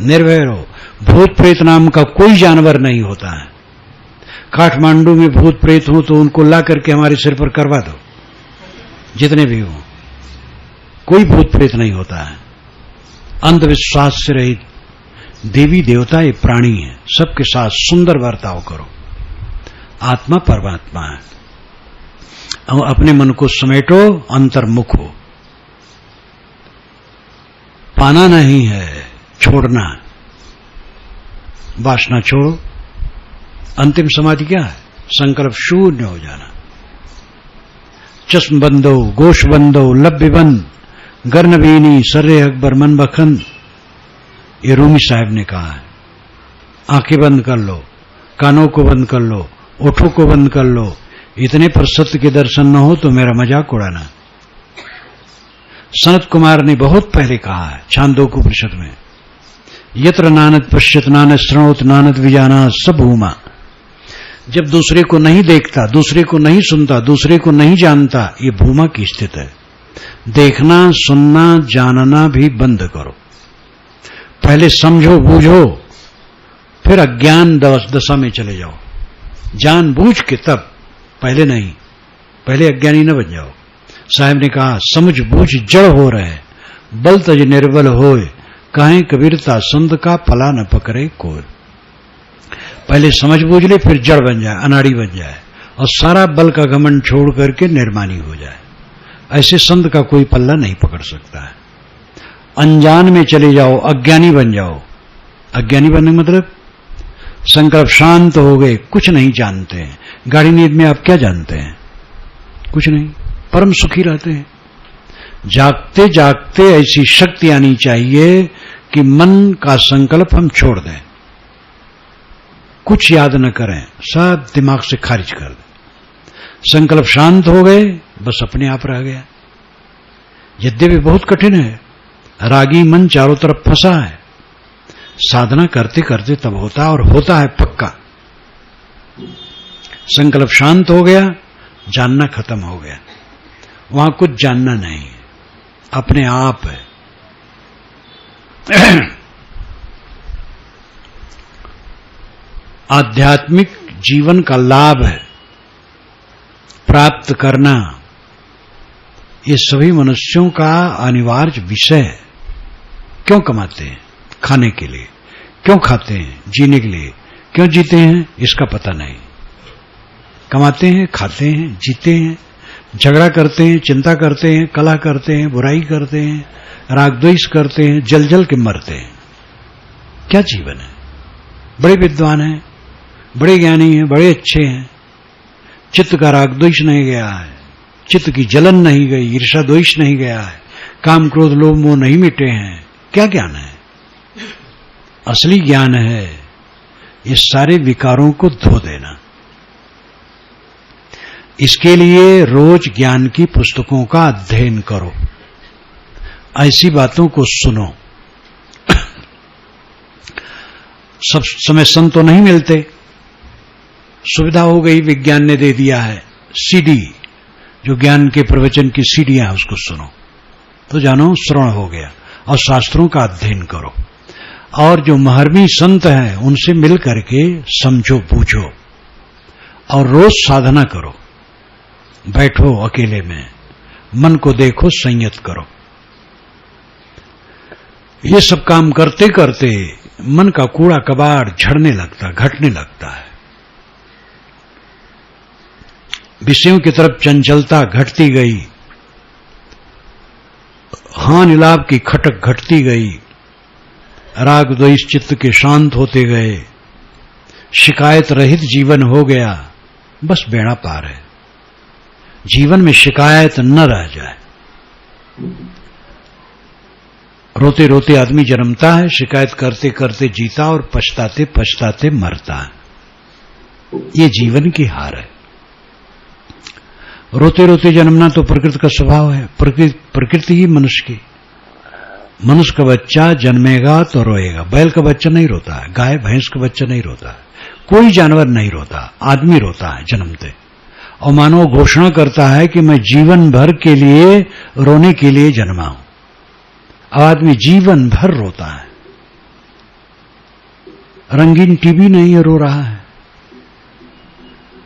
निर्भय रहो। भूत प्रेत नाम का कोई जानवर नहीं होता है। काठमांडू में भूत प्रेत हो तो उनको ला करके हमारे सिर पर करवा दो, जितने भी हो, कोई भूत प्रेत नहीं होता है। अंधविश्वास से रहित देवी देवता ये प्राणी है, सबके साथ सुंदर बर्ताव करो। आत्मा परमात्मा है, अपने मन को समेटो, अंतर्मुख हो। पाना नहीं है, छोड़ना। वासना छोड़ो। अंतिम समाधि क्या है? संकल्प शून्य हो जाना। चश्म बंदो, गोश बंदो, लब्य बंद, गर्नबीनी, सर्रे अकबर, मन बखन, ये रूमी साहब ने कहा है। आंखें बंद कर लो, कानों को बंद कर लो, ओठों को बंद कर लो, इतने पर सत्य के दर्शन न हो तो मेरा मजाक उड़ाना। सनत कुमार ने बहुत पहले कहा है छांदोग्योपनिषद में, यत्र नानद पश्यत नानद श्रृणोत नानद विजाना सब भूमा। जब दूसरे को नहीं देखता, दूसरे को नहीं सुनता, दूसरे को नहीं जानता, ये भूमा की स्थिति है। देखना, सुनना, जानना भी बंद करो। पहले समझो बूझो, फिर अज्ञान दशा में चले जाओ। जान बूझ के तब, पहले नहीं, पहले अज्ञानी न बन जाओ। साहब ने कहा समझ बूझ जड़ हो रहे, बल तज निर्बल होए, काहे कबीरता संत का फला न पकड़े कोई। पहले समझ बूझ ले, फिर जड़ बन जाए, अनाड़ी बन जाए, और सारा बल का घमंड छोड़ करके निर्मानी हो जाए। ऐसे संत का कोई पल्ला नहीं पकड़ सकता है। अनजान में चले जाओ, अज्ञानी बन जाओ। अज्ञानी बनने मतलब संकल्प शांत हो गए, कुछ नहीं जानते हैं। गाढ़ी नींद में आप क्या जानते हैं? कुछ नहीं, परम सुखी रहते हैं। जागते जागते ऐसी शक्ति आनी चाहिए कि मन का संकल्प हम छोड़ दें, कुछ याद न करें, सब दिमाग से खारिज कर दें। संकल्प शांत हो गए, बस अपने आप रह गया। यद्यपि बहुत कठिन है, रागी मन चारों तरफ फंसा है। साधना करते करते तब होता, और होता है पक्का। संकल्प शांत हो गया, जानना खत्म हो गया, वहां कुछ जानना नहीं, अपने आप है। आध्यात्मिक जीवन का लाभ है प्राप्त करना, ये सभी मनुष्यों का अनिवार्य विषय है। क्यों कमाते हैं? खाने के लिए। क्यों खाते हैं? जीने के लिए। क्यों जीते हैं? इसका पता नहीं। कमाते हैं, खाते हैं, जीते हैं, झगड़ा करते हैं, चिंता करते हैं, कलह करते हैं, बुराई करते हैं, राग द्वेष करते हैं, जल जल के मरते हैं। क्या जीवन है? बड़े विद्वान हैं, बड़े ज्ञानी हैं, बड़े अच्छे हैं, चित्त का राग द्वेष नहीं गया है, चित्त की जलन नहीं गई, ईर्षा द्वेष नहीं गया है, काम क्रोध लोभ मोह नहीं मिटे हैं। क्या ज्ञान है? असली ज्ञान है ये सारे विकारों को धो देना। इसके लिए रोज ज्ञान की पुस्तकों का अध्ययन करो, ऐसी बातों को सुनो। सब समय संत तो नहीं मिलते, सुविधा हो गई, विज्ञान ने दे दिया है सीडी, जो ज्ञान के प्रवचन की सीडियां है उसको सुनो, तो जानो श्रवण हो गया। और शास्त्रों का अध्ययन करो, और जो महर्षि संत हैं उनसे मिल करके समझो, पूछो, और रोज साधना करो। बैठो अकेले में, मन को देखो, संयत करो। ये सब काम करते करते मन का कूड़ा कबाड़ झड़ने लगता, घटने लगता है। विषयों की तरफ चंचलता घटती गई, हानि लाभ की खटक घटती गई, राग द्वेष चित्त के शांत होते गए, शिकायत रहित जीवन हो गया। बस बेड़ा पार है। जीवन में शिकायत न रह जाए। रोते रोते आदमी जन्मता है, शिकायत करते करते जीता और पछताते पछताते मरता है। ये जीवन की हार है। रोते रोते जन्मना तो प्रकृति का स्वभाव है, प्रकृति ही मनुष्य की। मनुष्य का बच्चा जन्मेगा तो रोएगा, बैल का बच्चा नहीं रोता है, गाय भैंस का बच्चा नहीं रोता है, कोई जानवर नहीं रोता, आदमी रोता है जन्मते। और मानव घोषणा करता है कि मैं जीवन भर के लिए रोने के लिए जन्मा हूं। अब आदमी जीवन भर रोता है। रंगीन टीवी नहीं है, रो रहा है।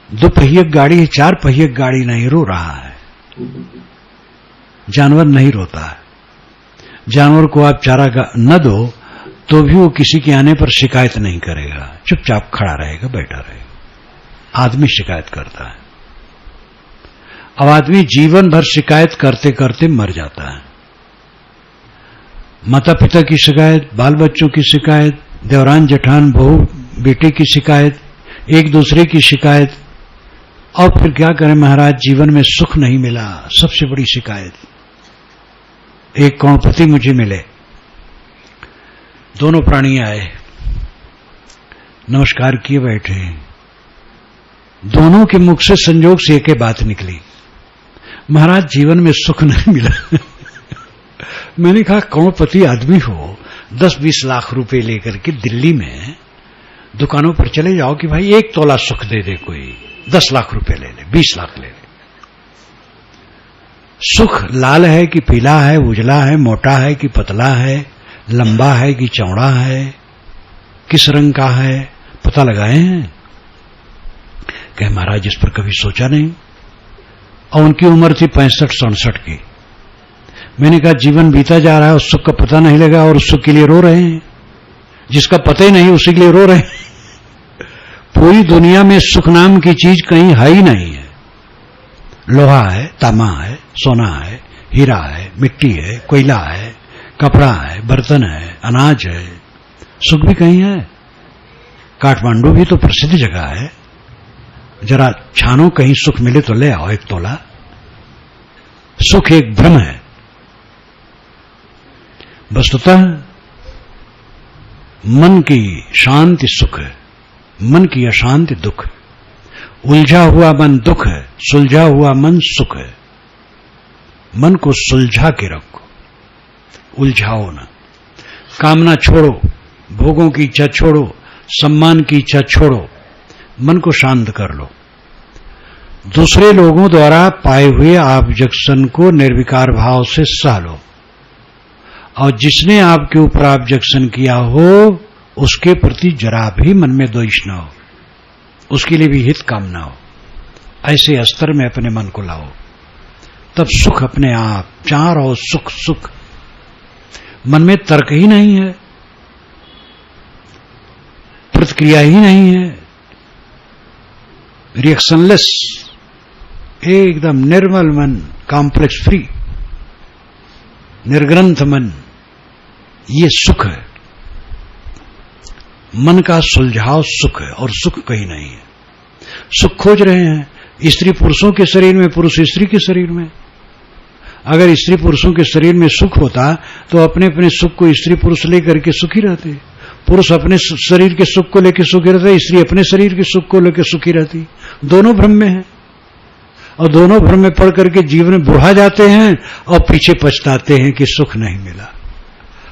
दो पहियक गाड़ी है, चार पहियक गाड़ी नहीं, रो रहा है। जानवर नहीं रोता है। जानवर को आप चारा न दो तो भी वो किसी के आने पर शिकायत नहीं करेगा, चुपचाप खड़ा रहेगा, बैठा रहेगा। आदमी शिकायत करता है। अब आदमी जीवन भर शिकायत करते करते मर जाता है। माता पिता की शिकायत, बाल बच्चों की शिकायत, देवरान जेठान बहू बेटे की शिकायत, एक दूसरे की शिकायत। और फिर क्या करें महाराज, जीवन में सुख नहीं मिला, सबसे बड़ी शिकायत। एक करोड़पति मुझे मिले, दोनों प्राणी आए, नमस्कार किए बैठे। दोनों के मुख से संयोग से एक बात निकली, महाराज जीवन में सुख नहीं मिला। मैंने कहा करोड़पति आदमी हो, 10-20 लाख रुपए लेकर के दिल्ली में दुकानों पर चले जाओ कि भाई 1 तोला सुख दे दे कोई, 10 लाख रुपए ले ले, 20 लाख ले ले। सुख लाल है कि पीला है, उजला है, मोटा है कि पतला है, लंबा है कि चौड़ा है, किस रंग का है, पता लगाए हैं? कहे महाराज इस पर कभी सोचा नहीं। और उनकी उम्र थी 65-67 की। मैंने कहा जीवन बीता जा रहा है, उस सुख का पता नहीं लगा और उस सुख के लिए रो रहे हैं। जिसका पता ही नहीं उसी के लिए रो रहे हैं। पूरी दुनिया में सुख नाम की चीज कहीं है ही नहीं है। लोहा है, तांबा है, सोना है, हीरा है, मिट्टी है, कोयला है, कपड़ा है, बर्तन है, अनाज है, सुख भी कहीं है। काठमांडू भी तो प्रसिद्ध जगह है, जरा छानो कहीं सुख मिले तो ले आओ 1 तोला। सुख एक भ्रम है। वस्तुतः मन की शांति सुख है, मन की अशांति दुख है। उलझा हुआ मन दुख है, सुलझा हुआ मन सुख है। मन को सुलझा के रखो, उलझाओ ना। कामना छोड़ो, भोगों की इच्छा छोड़ो, सम्मान की इच्छा छोड़ो, मन को शांत कर लो। दूसरे लोगों द्वारा पाए हुए ऑब्जेक्शन को निर्विकार भाव से सह लो, और जिसने आपके ऊपर ऑब्जेक्शन किया हो उसके प्रति जरा भी मन में द्वेष न हो, उसके लिए भी हित कामना हो। ऐसे स्तर में अपने मन को लाओ, तब सुख अपने आप। जहां रहो सुख सुख। मन में तर्क ही नहीं है, प्रतिक्रिया ही नहीं है, रिएक्शनलेस, एकदम निर्मल मन, कॉम्प्लेक्स फ्री, निर्ग्रंथ मन, ये सुख है। मन का सुलझाव सुख है और सुख कहीं नहीं है। सुख खोज रहे हैं स्त्री पुरुषों के शरीर में, पुरुष स्त्री के शरीर में। अगर स्त्री पुरुषों के शरीर में सुख होता तो अपने अपने सुख को स्त्री पुरुष लेकर के सुखी रहते। पुरुष अपने शरीर के सुख को लेकर सुखी रहते, स्त्री अपने शरीर के सुख को लेकर सुखी रहती। दोनों भ्रम में है और दोनों भ्रम में पड़ करके जीवन में बुढ़ा जाते हैं और पीछे पछताते हैं कि सुख नहीं मिला।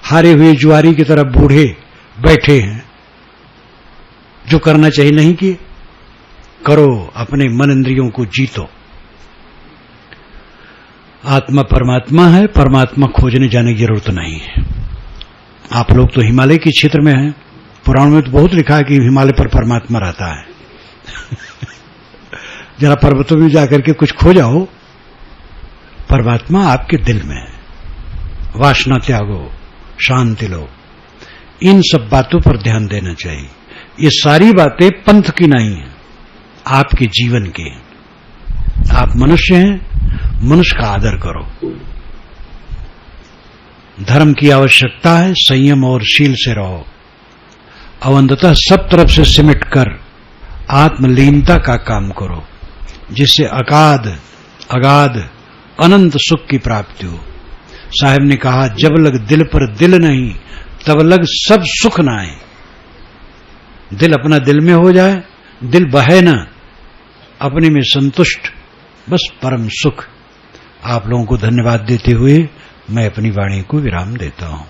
हारे हुए जुआरी की तरह बूढ़े बैठे हैं, जो करना चाहिए नहीं किए। करो, अपने मन इंद्रियों को जीतो। आत्मा परमात्मा है, परमात्मा खोजने जाने की जरूरत नहीं है। आप लोग तो हिमालय के क्षेत्र में हैं, पुराण में तो बहुत लिखा है कि हिमालय पर परमात्मा रहता है। जरा पर्वतों में जाकर के कुछ खो जाओ, परमात्मा आपके दिल में है। वासना त्यागो, शांति लो, इन सब बातों पर ध्यान देना चाहिए। ये सारी बातें पंथ की नहीं है, आपके जीवन की। आप मनुष्य हैं, मनुष्य का आदर करो। धर्म की आवश्यकता है, संयम और शील से रहो। अवंततः सब तरफ से सिमट कर आत्मलीनता का काम करो, जिससे अगाध अनंत सुख की प्राप्ति हो। साहब ने कहा, जब लग दिल पर दिल नहीं, तब लग सब सुख न आए। दिल अपना दिल में हो जाए, दिल बहे न, अपने में संतुष्ट, बस परम सुख। आप लोगों को धन्यवाद देते हुए मैं अपनी वाणी को विराम देता हूं।